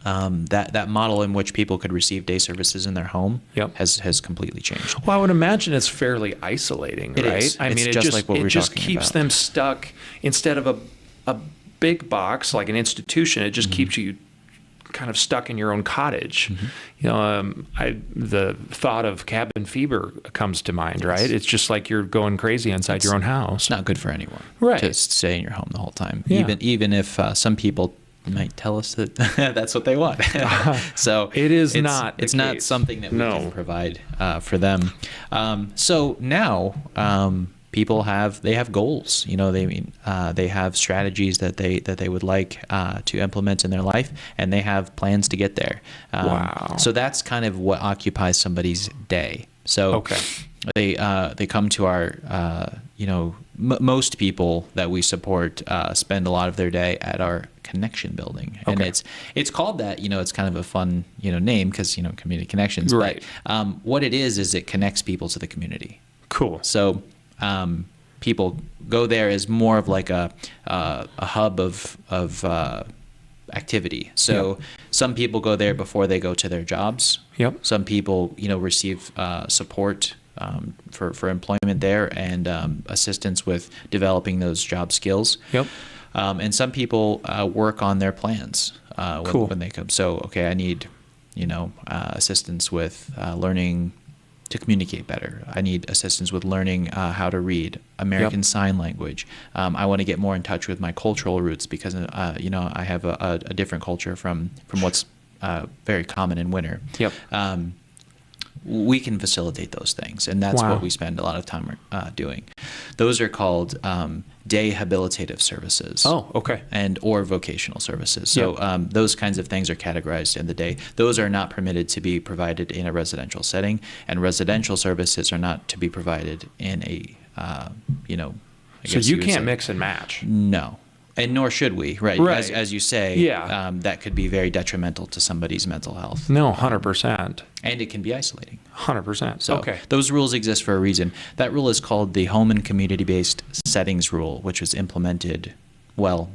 that model in which people could receive day services in their home Yep. has completely changed. Well, I would imagine it's fairly isolating, It right? is. I It's mean, just like what we were just talking keeps about. them stuck instead of a big box like an institution. It just keeps you kind of stuck in your own cottage. The thought of cabin fever comes to mind, right? It's just like you're going crazy inside your own house. It's not good for anyone Right. to stay in your home the whole time. Yeah. Even if some people might tell us that that's what they want. So It's it's not the not case. something that we No. can provide for them. So now people have goals. They have strategies that they would like to implement in their life, and they have plans to get there. Wow. So that's kind of what occupies somebody's day. So Okay. they come to our most people that we support spend a lot of their day at our connection building, and Okay. it's called that. It's kind of a fun name because community connections. Right. But what it is it connects people to the community. Cool. So people go there as more of like a hub of activity. So some people go there before they go to their jobs. Yep. Some people receive support for employment there and assistance with developing those job skills. Yep. And some people work on their plans Cool. when they come. So I need assistance with learning to communicate better. I need assistance with learning how to read American Sign Language. I want to get more in touch with my cultural roots because I have a different culture from what's very common in winter. Yep. We can facilitate those things, and that's Wow. what we spend a lot of time doing. Those are called day habilitative services. Oh, okay. Or vocational services. So those kinds of things are categorized in the day. Those are not permitted to be provided in a residential setting, and residential services are not to be provided in a, So you can't mix and match. No. And nor should we, right? Right. As you say, Yeah. that could be very detrimental to somebody's mental health. No, 100%. And it can be isolating. 100%. So Okay. those rules exist for a reason. That rule is called the Home and Community-Based Settings Rule, which was implemented,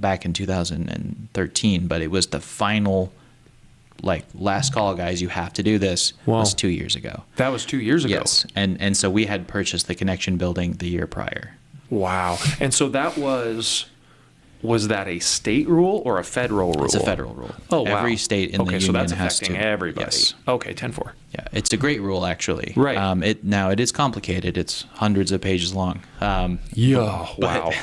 back in 2013, but it was the final, last call, guys, you have to do this, Wow. was 2 years ago. That was 2 years ago. Yes. And so we had purchased the connection building the year prior. Wow. And so that was that a state rule or a federal rule? It's a federal rule. Oh, wow. Every state in the Okay, union so that's has affecting to. everybody. Yes. Okay, 10-4. Yeah, it's a great rule, actually. Right. It is complicated. It's hundreds of pages long. Yeah. Wow.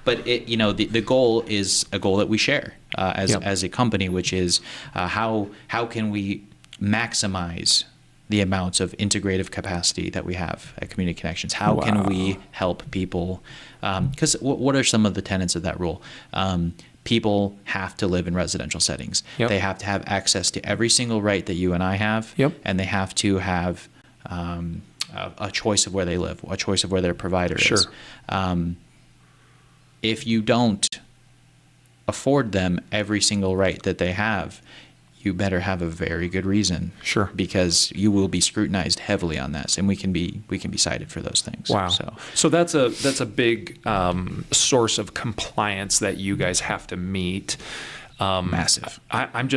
But the goal is a goal that we share as a company, which is how can we maximize the amounts of integrative capacity that we have at Community Connections? How can we help people? Because what are some of the tenets of that rule? People have to live in residential settings. Yep. They have to have access to every single right that you and I have. Yep. And they have to have a choice of where they live, a choice of where their provider Sure. is. If you don't afford them every single right that they have, you better have a very good reason. Sure. Because you will be scrutinized heavily on this, and we can be cited for those things. Wow. So that's a big source of compliance that you guys have to meet. Massive. I'm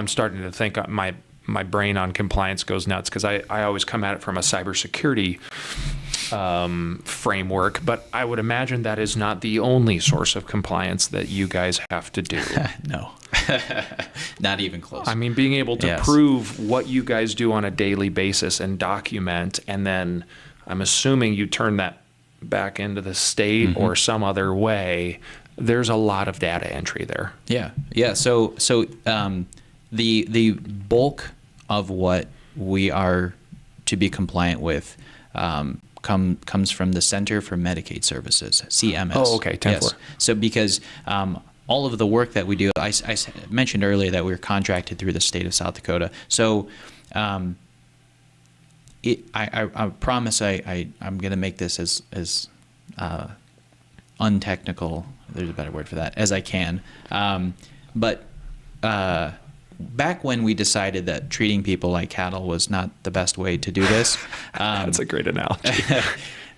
starting to think my brain on compliance goes nuts because I always come at it from a cybersecurity framework, but I would imagine that is not the only source of compliance that you guys have to do. No, not even close. I mean, being able to Yes. prove what you guys do on a daily basis and document, and then I'm assuming you turn that back into the state or some other way. There's a lot of data entry there. Yeah. So the bulk of what we are to be compliant with comes from the Center for Medicaid Services, CMS. Oh, okay, 10-4. Yes. So because all of the work that we do, I mentioned earlier that we're contracted through the state of South Dakota. So I promise I'm going to make this as untechnical, there's a better word for that, as I can. But back when we decided that treating people like cattle was not the best way to do this, That's a great analogy.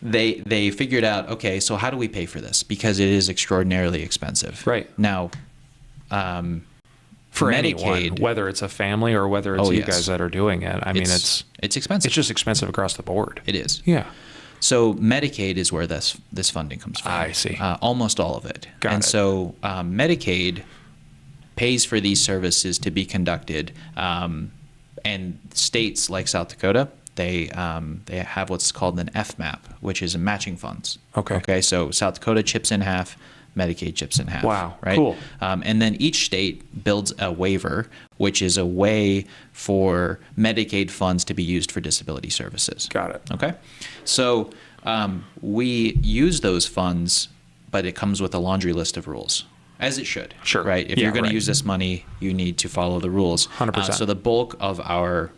they figured out, okay, so how do we pay for this? Because it is extraordinarily expensive. Right. Now, for Medicaid, anyone, whether it's a family or whether it's you guys that are doing it. I mean, it's expensive. It's just expensive across the board. It is. Yeah. So Medicaid is where this funding comes from. I see. Almost all of it. Got it. So Medicaid pays for these services to be conducted, and states like South Dakota, they have what's called an FMAP, which is a matching funds. Okay. Okay. So South Dakota chips in half. Medicaid chips in half. Wow, right? cool. And then each state builds a waiver, which is a way for Medicaid funds to be used for disability services. Got it. Okay. So we use those funds, but it comes with a laundry list of rules, as it should. Sure. Right? If you're going to use this money, you need to follow the rules. 100%. So the bulk of our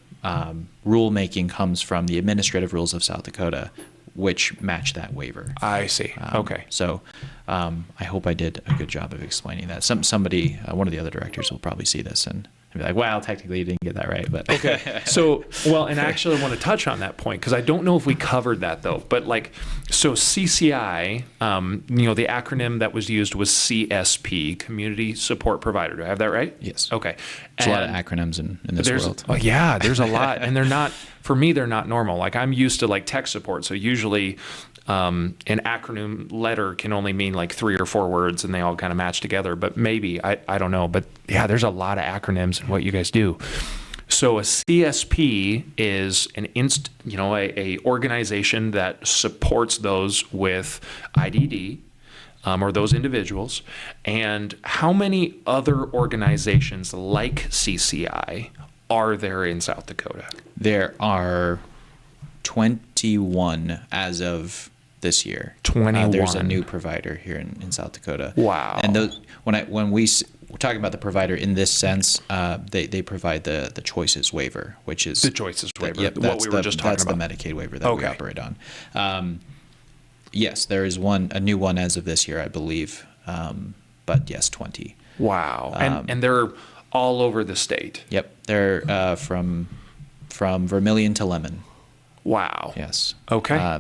rulemaking comes from the administrative rules of South Dakota, which match that waiver. I see. Okay. So I hope I did a good job of explaining that. Somebody, one of the other directors will probably see this and be like, well, technically you didn't get that right. But okay. So, well, and actually I want to touch on that point because I don't know if we covered that though. But like, so CCI, the acronym that was used was CSP, Community Support Provider. Do I have that right? Yes. Okay. There's a lot of acronyms in this world. Oh, yeah, there's a lot. And they're not, for me, they're not normal. Like I'm used to like tech support. So usually an acronym letter can only mean like 3 or 4 words and they all kind of match together. But maybe, I don't know. But yeah, there's a lot of acronyms in what you guys do. So a CSP is a organization that supports those with IDD, or those individuals. And how many other organizations like CCI are there in South Dakota? There are 21 as of this year. 21. There's a new provider here in South Dakota. Wow. And those, when we're talking about the provider in this sense, they provide the choices waiver, which is the choices waiver. Yep, what we were just talking about. That's the Medicaid waiver that we operate on. Yes, there is a new one as of this year, I believe. But yes, 20. Wow. And they're all over the state. Yep, they're from Vermilion to Lemon. Wow. Yes. Okay.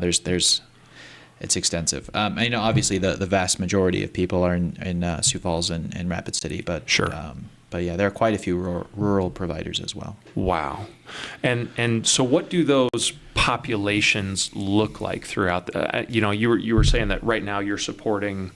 It's extensive. Obviously the vast majority of people are in Sioux Falls and Rapid City, but sure. But yeah, there are quite a few rural providers as well. Wow. And so what do those populations look like throughout you were saying that right now you're supporting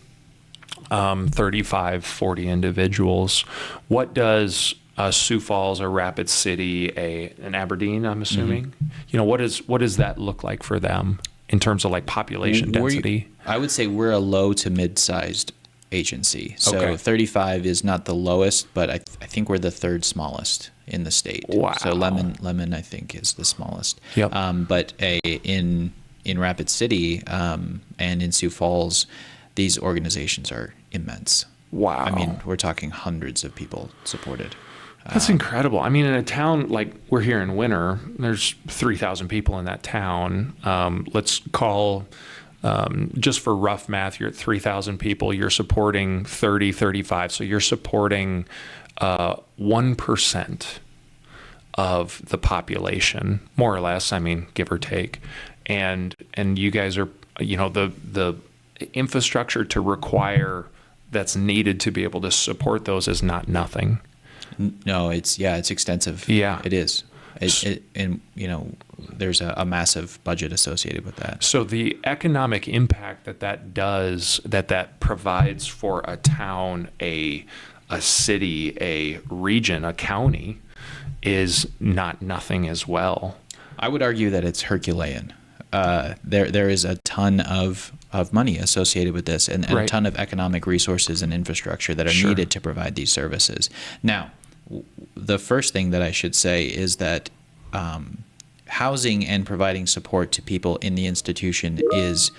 35, 40 individuals. What does Sioux Falls or Rapid City, an Aberdeen, I'm assuming, what does that look like for them in terms of like population density? I would say we're a low to mid-sized agency. So Okay. 35 is not the lowest, but I think we're the third smallest in the state. Wow. So Lemon I think is the smallest. Yep. But in Rapid City and in Sioux Falls, these organizations are immense. Wow. I mean, we're talking hundreds of people supported. That's incredible. I mean, in a town like we're here in Winter, there's 3,000 people in that town. Let's call, just for rough math, you're at 3,000 people. You're supporting 30, 35. So you're supporting 1% of the population, more or less. I mean, give or take. And you guys are, the infrastructure to require that's needed to be able to support those is not nothing. No, it's extensive. Yeah. It is. There's a massive budget associated with that. So the economic impact that provides for a town, a city, a region, a county is not nothing as well. I would argue that it's Herculean. There is a ton of money associated with this and Right. a ton of economic resources and infrastructure that are Sure. needed to provide these services. Now, the first thing that I should say is that housing and providing support to people in the institution is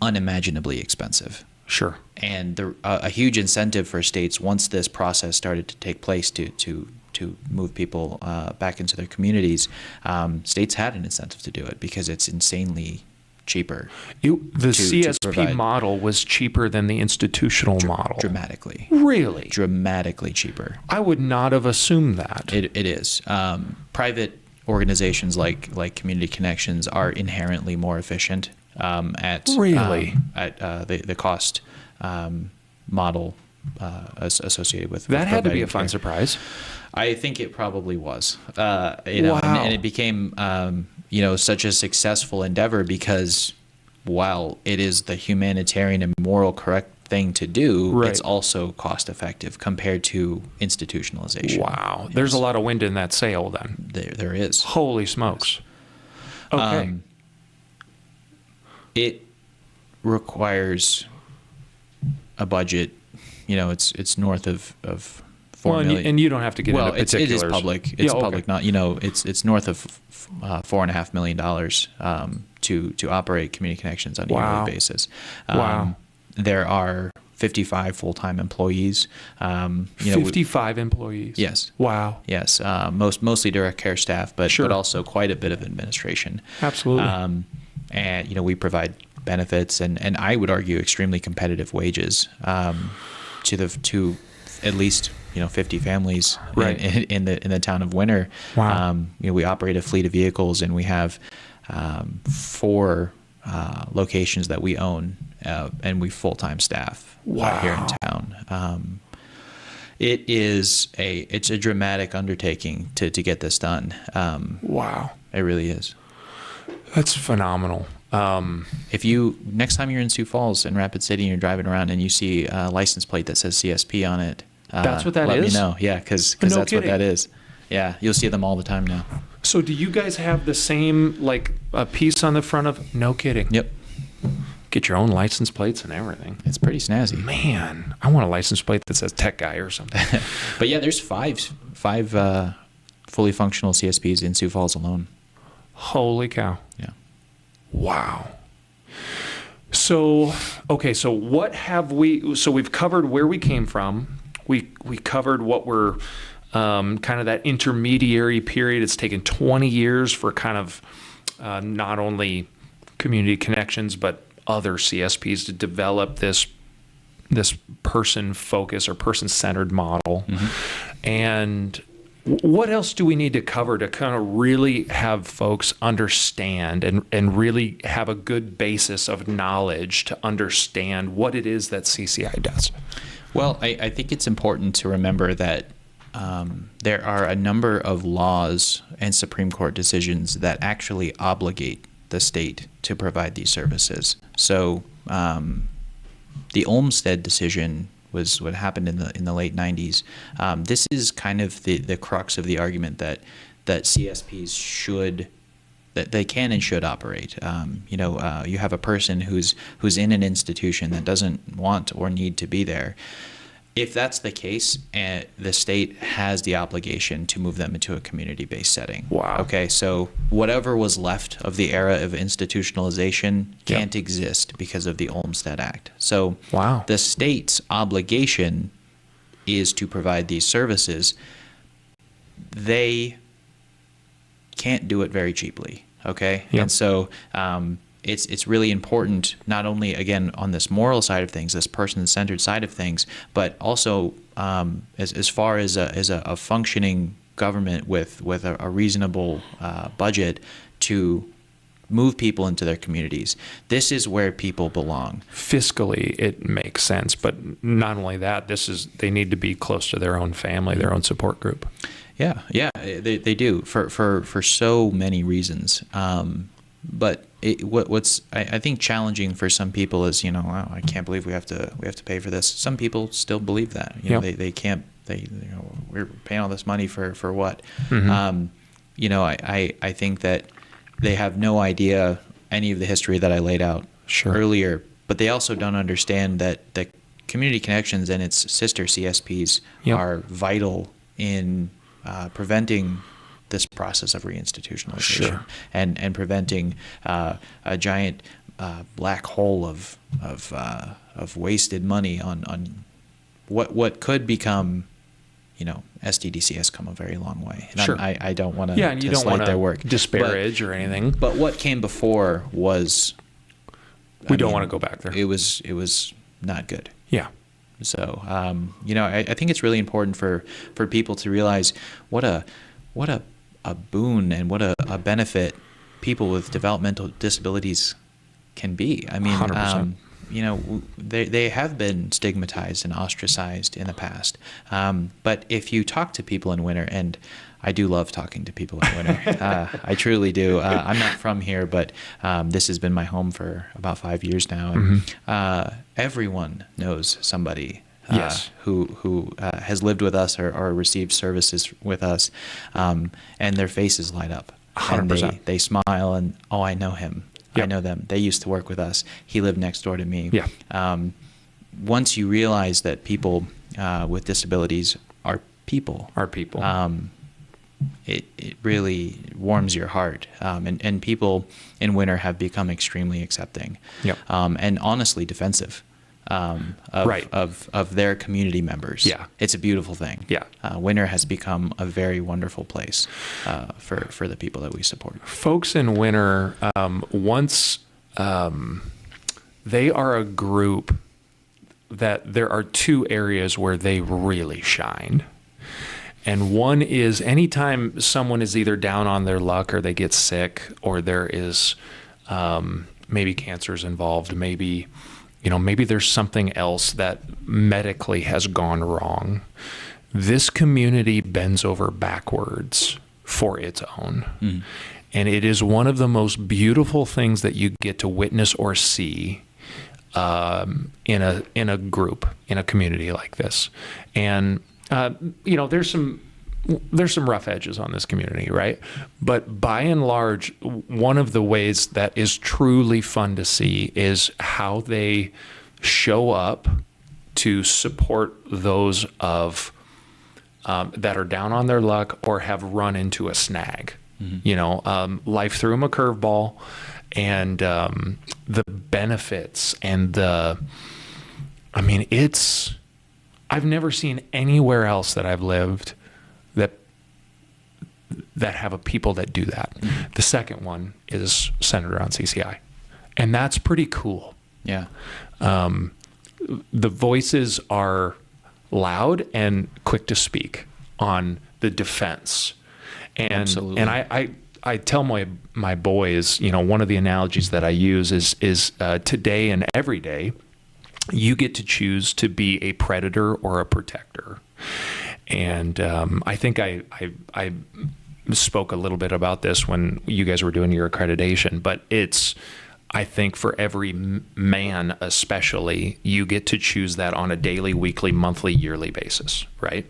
unimaginably expensive. Sure. And a huge incentive for states once this process started to take place to move people back into their communities, states had an incentive to do it because it's insanely cheaper. The CSP provide. model was cheaper than the institutional model. Dramatically. Really? Dramatically cheaper. I would not have assumed that. It is. Private organizations like Community Connections are inherently more efficient at Really? the cost model associated with That had to be a providing fun care. surprise. I think it probably was. Wow. And it became such a successful endeavor because while it is the humanitarian and moral correct thing to do, Right. it's also cost effective compared to institutionalization. Wow. Yes. There's a lot of wind in that sail then. There is. Holy smokes. Okay. It requires a budget. It's north of $4 million. And you don't have to get into it particulars. is public. It's Yeah, okay. public. Not it's north of $4.5 million to operate Community Connections on a Wow. yearly basis. Wow. There are 55 full-time employees. 55 employees. Yes. Wow. Yes, mostly direct care staff, but Sure. also quite a bit of administration. Absolutely. And we provide benefits and I would argue extremely competitive wages to at least 50 families Right. in the town of Winter. Wow. We operate a fleet of vehicles and we have 4 locations that we own and we full-time staff here in town. It's a dramatic undertaking to get this done. Wow. It really is. That's phenomenal. If you next time you're in Sioux Falls in Rapid City and you're driving around and you see a license plate that says CSP on it, That's what that let is? me know. Yeah, because No that's kidding. what that is. Yeah, you'll see them all the time now. So do you guys have the same, like, a piece on the front of? No kidding. Yep, Get your own license plates and everything. it's pretty snazzy. Man, I want a license plate that says tech guy or something. But yeah, there's five fully functional CSPs in Sioux Falls alone. Holy cow. Yeah. Wow. So, okay, so what have we, so we've covered where we came from. We covered what we're, kind of that intermediary period. It's taken 20 years for kind of not only Community Connections, but other CSPs to develop this person focus or person centered model. Mm-hmm. And what else do we need to cover to kind of really have folks understand and really have a good basis of knowledge to understand what it is that CCI does? Well, I think it's important to remember that there are a number of laws and Supreme Court decisions that actually obligate the state to provide these services. So the Olmstead decision was what happened in the late 90s. This is kind of the crux of the argument that CSPs that they can and should operate. You have a person who's in an institution that doesn't want or need to be there. If that's the case, the state has the obligation to move them into a community-based setting. Wow. Okay, so whatever was left of the era of institutionalization can't exist because of the Olmstead Act. So Wow. the state's obligation is to provide these services. They can't do it very cheaply. Okay, Yep. and so it's really important, not only again on this moral side of things, this person-centered side of things, but also as far as a functioning government with a reasonable budget to move people into their communities. This is where people belong. Fiscally, it makes sense, but not only that, they need to be close to their own family, their own support group. Yeah, they do for so many reasons. But what's I think challenging for some people is wow, I can't believe we have to pay for this. Some people still believe that they can't we're paying all this money for what. Mm-hmm. I think that they have no idea any of the history that I laid out earlier, but they also don't understand that the Community Connections and its sister CSPs are vital in preventing this process of reinstitutionalization and preventing a giant black hole of wasted money on what could become, STDC has come a very long way. And I don't want to and you don't want their work, to disparage or anything. But what came before was We don't want to go back there. It was not good. Yeah. So I think it's really important for people to realize what a boon and what a benefit people with developmental disabilities can be. I mean, 100%. they have been stigmatized and ostracized in the past. But if you talk to people in winter, and I do love talking to people in winter, I truly do. I'm not from here, but this has been my home for about 5 years now, and everyone knows somebody Yes. who has lived with us or received services with us, and their faces light up. 100%. And they smile, and I know him. Yep. I know them. They used to work with us. He lived next door to me. Yeah. Once you realize that people with disabilities are people, it really warms your heart. And people in winter have become extremely accepting, Yep. and honestly defensive of their community members. Yeah. It's a beautiful thing. Yeah. Winter has become a very wonderful place for the people that we support. Folks in winter, they are a group that there are two areas where they really shine. And one is anytime someone is either down on their luck or they get sick, or there is maybe cancer's involved, maybe there's something else that medically has gone wrong. This community bends over backwards for its own. Mm. And it is one of the most beautiful things that you get to witness or see in a group, in a community like this. And there's some rough edges on this community, right? But by and large, one of the ways that is truly fun to see is how they show up to support those that are down on their luck or have run into a snag. Mm-hmm. Life threw them a curveball, and the benefits and I've never seen anywhere else that I've lived that have a people that do that. Mm-hmm. The second one is centered around CCI, and that's pretty cool. Yeah. The voices are loud and quick to speak on the defense. And Absolutely. And I tell my boys, one of the analogies that I use is today and every day, you get to choose to be a predator or a protector. And I think I spoke a little bit about this when you guys were doing your accreditation, but I think for every man especially, you get to choose that on a daily, weekly, monthly, yearly basis, right?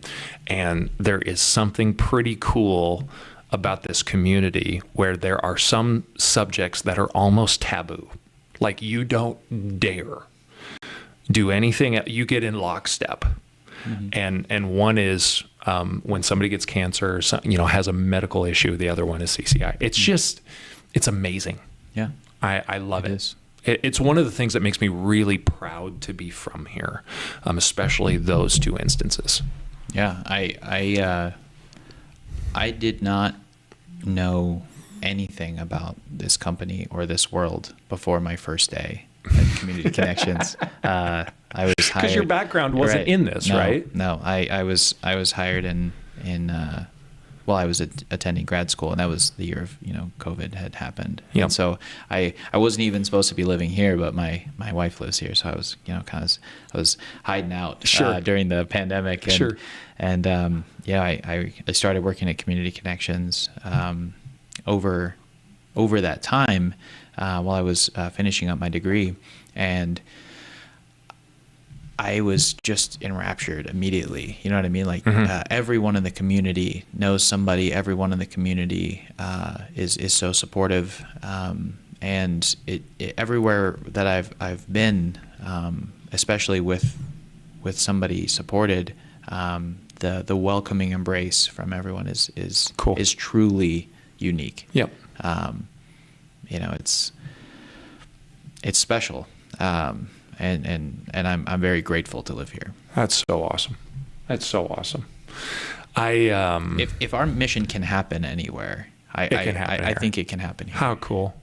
And there is something pretty cool about this community where there are some subjects that are almost taboo. Like, you don't dare do anything. You get in lockstep. Mm-hmm. And one is when somebody gets cancer, or has a medical issue. The other one is CCI. It's amazing. Yeah. I love it. It's one of the things that makes me really proud to be from here, especially those two instances. Yeah, I did not know anything about this company or this world before my first day at Community Connections. I was hired because your background wasn't in this, right? No, I was hired in I was attending grad school, and that was the year of COVID had happened. Yep. And so I wasn't even supposed to be living here, but my wife lives here, so I was I was hiding out during the pandemic. And, sure. And I started working at Community Connections over that time while I was finishing up my degree, and I was just enraptured immediately. You know what I mean? Like, mm-hmm. Everyone in the community knows somebody. Everyone in the community is so supportive, and it everywhere that I've been, especially with somebody supported, the welcoming embrace from everyone is cool. Is truly unique. Yep. It's special. And I'm very grateful to live here. That's so awesome. If our mission can happen anywhere, I think it can happen here. How cool.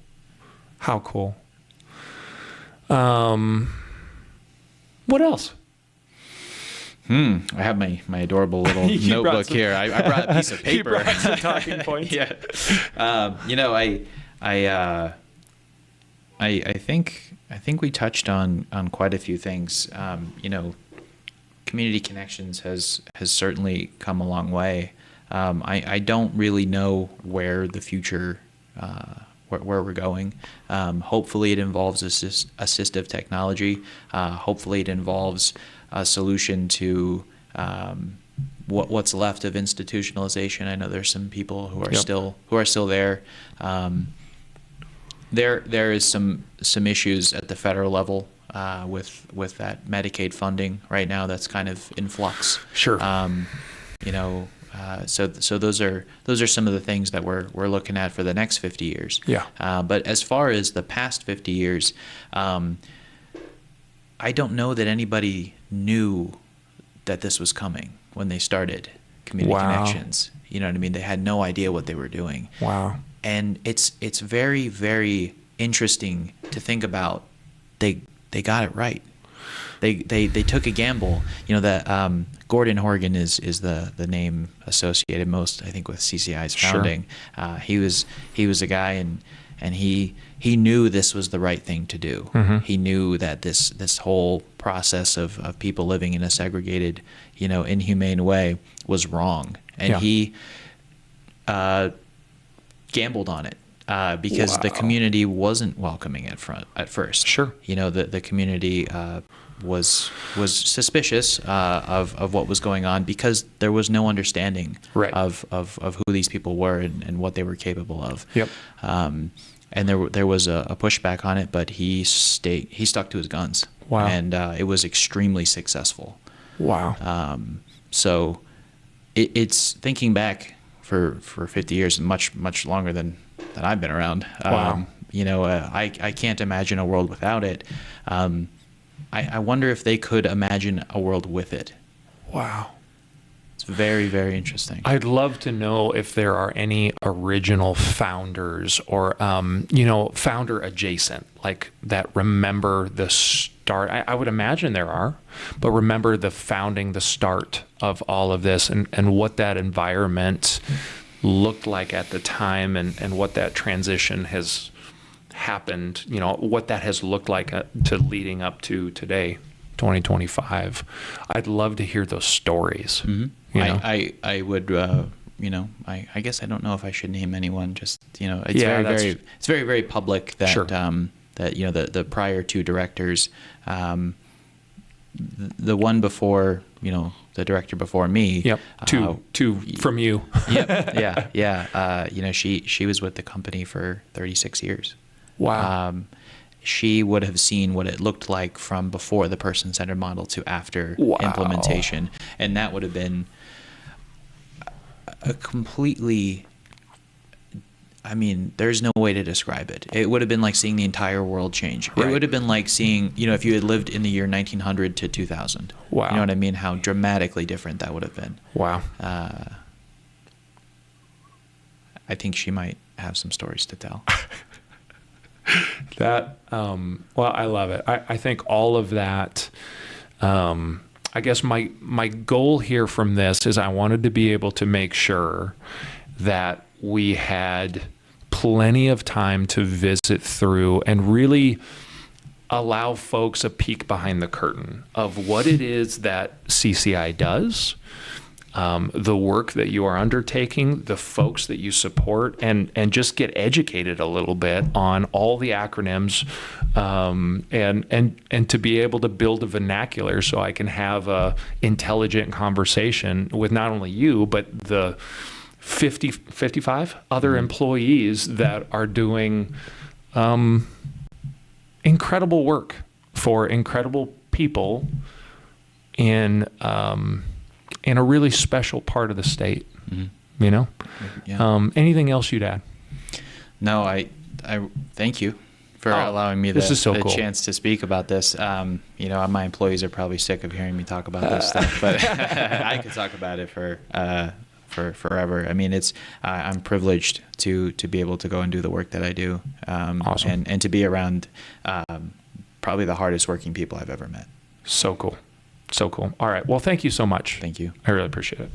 What else? I have my adorable little notebook here. I brought a piece of paper. You brought some talking points. Yeah. I think I think we touched on quite a few things. Community connections has certainly come a long way. I don't really know where the future, where we're going. Hopefully it involves assistive technology. Hopefully it involves a solution to what's left of institutionalization. I know there's some people who are still there. There is some issues at the federal level with that Medicaid funding right now that's kind of in flux. Sure. So those are some of the things that we're looking at for the next 50 years. Yeah. But as far as the past 50 years, I don't know that anybody knew that this was coming when they started Community Connections. You know what I mean? They had no idea what they were doing. Wow. And it's very, very interesting to think about. They got it right. They took a gamble. That Gordon Horgan is the name associated most, I think, with CCI's founding. Sure. He was a guy, and he knew this was the right thing to do. Mm-hmm. He knew that this whole process of people living in a segregated, inhumane way was wrong, and he gambled on it. Because the community wasn't welcoming at first. Sure. The community was suspicious of what was going on because there was no understanding of who these people were and what they were capable of. Yep. And there was a pushback on it, but he stuck to his guns. Wow. And it was extremely successful. Wow. So it's thinking back for 50 years, much longer than I've been around. Wow. I can't imagine a world without it. I wonder if they could imagine a world with it. Wow. It's very, very interesting. I'd love to know if there are any original founders or, founder adjacent, like that remember the start. I would imagine there are, but remember the start of all of this and what that environment looked like at the time and what that transition has happened, what that has looked like to leading up to today, 2025. I'd love to hear those stories. Mm-hmm. I would, I guess I don't know if I should name anyone, just, it's very, very public that, sure. That, the prior two directors, the one before, the director before me. Yep. Two from you. Yep. Yeah. She was with the company for 36 years. Wow. She would have seen what it looked like from before the person-centered model to after implementation. And that would have been a completely, there's no way to describe it. It would have been like seeing the entire world change. Right. It would have been like seeing, if you had lived in the year 1900 to 2000. Wow. You know what I mean? How dramatically different that would have been. Wow. I think she might have some stories to tell. That, I love it. I think all of that, I guess my goal here from this is I wanted to be able to make sure that we had plenty of time to visit through and really allow folks a peek behind the curtain of what it is that CCI does, the work that you are undertaking, the folks that you support, and just get educated a little bit on all the acronyms, and to be able to build a vernacular so I can have a intelligent conversation with not only you, but the 55 other employees that are doing incredible work for incredible people in a really special part of the state. Mm-hmm. Yeah. Anything else you'd add? No, I thank you for allowing me the cool. chance to speak about this. My employees are probably sick of hearing me talk about this stuff, but I could talk about it for forever. I'm privileged to be able to go and do the work that I do. Awesome. And to be around probably the hardest working people I've ever met. So cool. So cool. All right. Well, thank you so much. Thank you. I really appreciate it.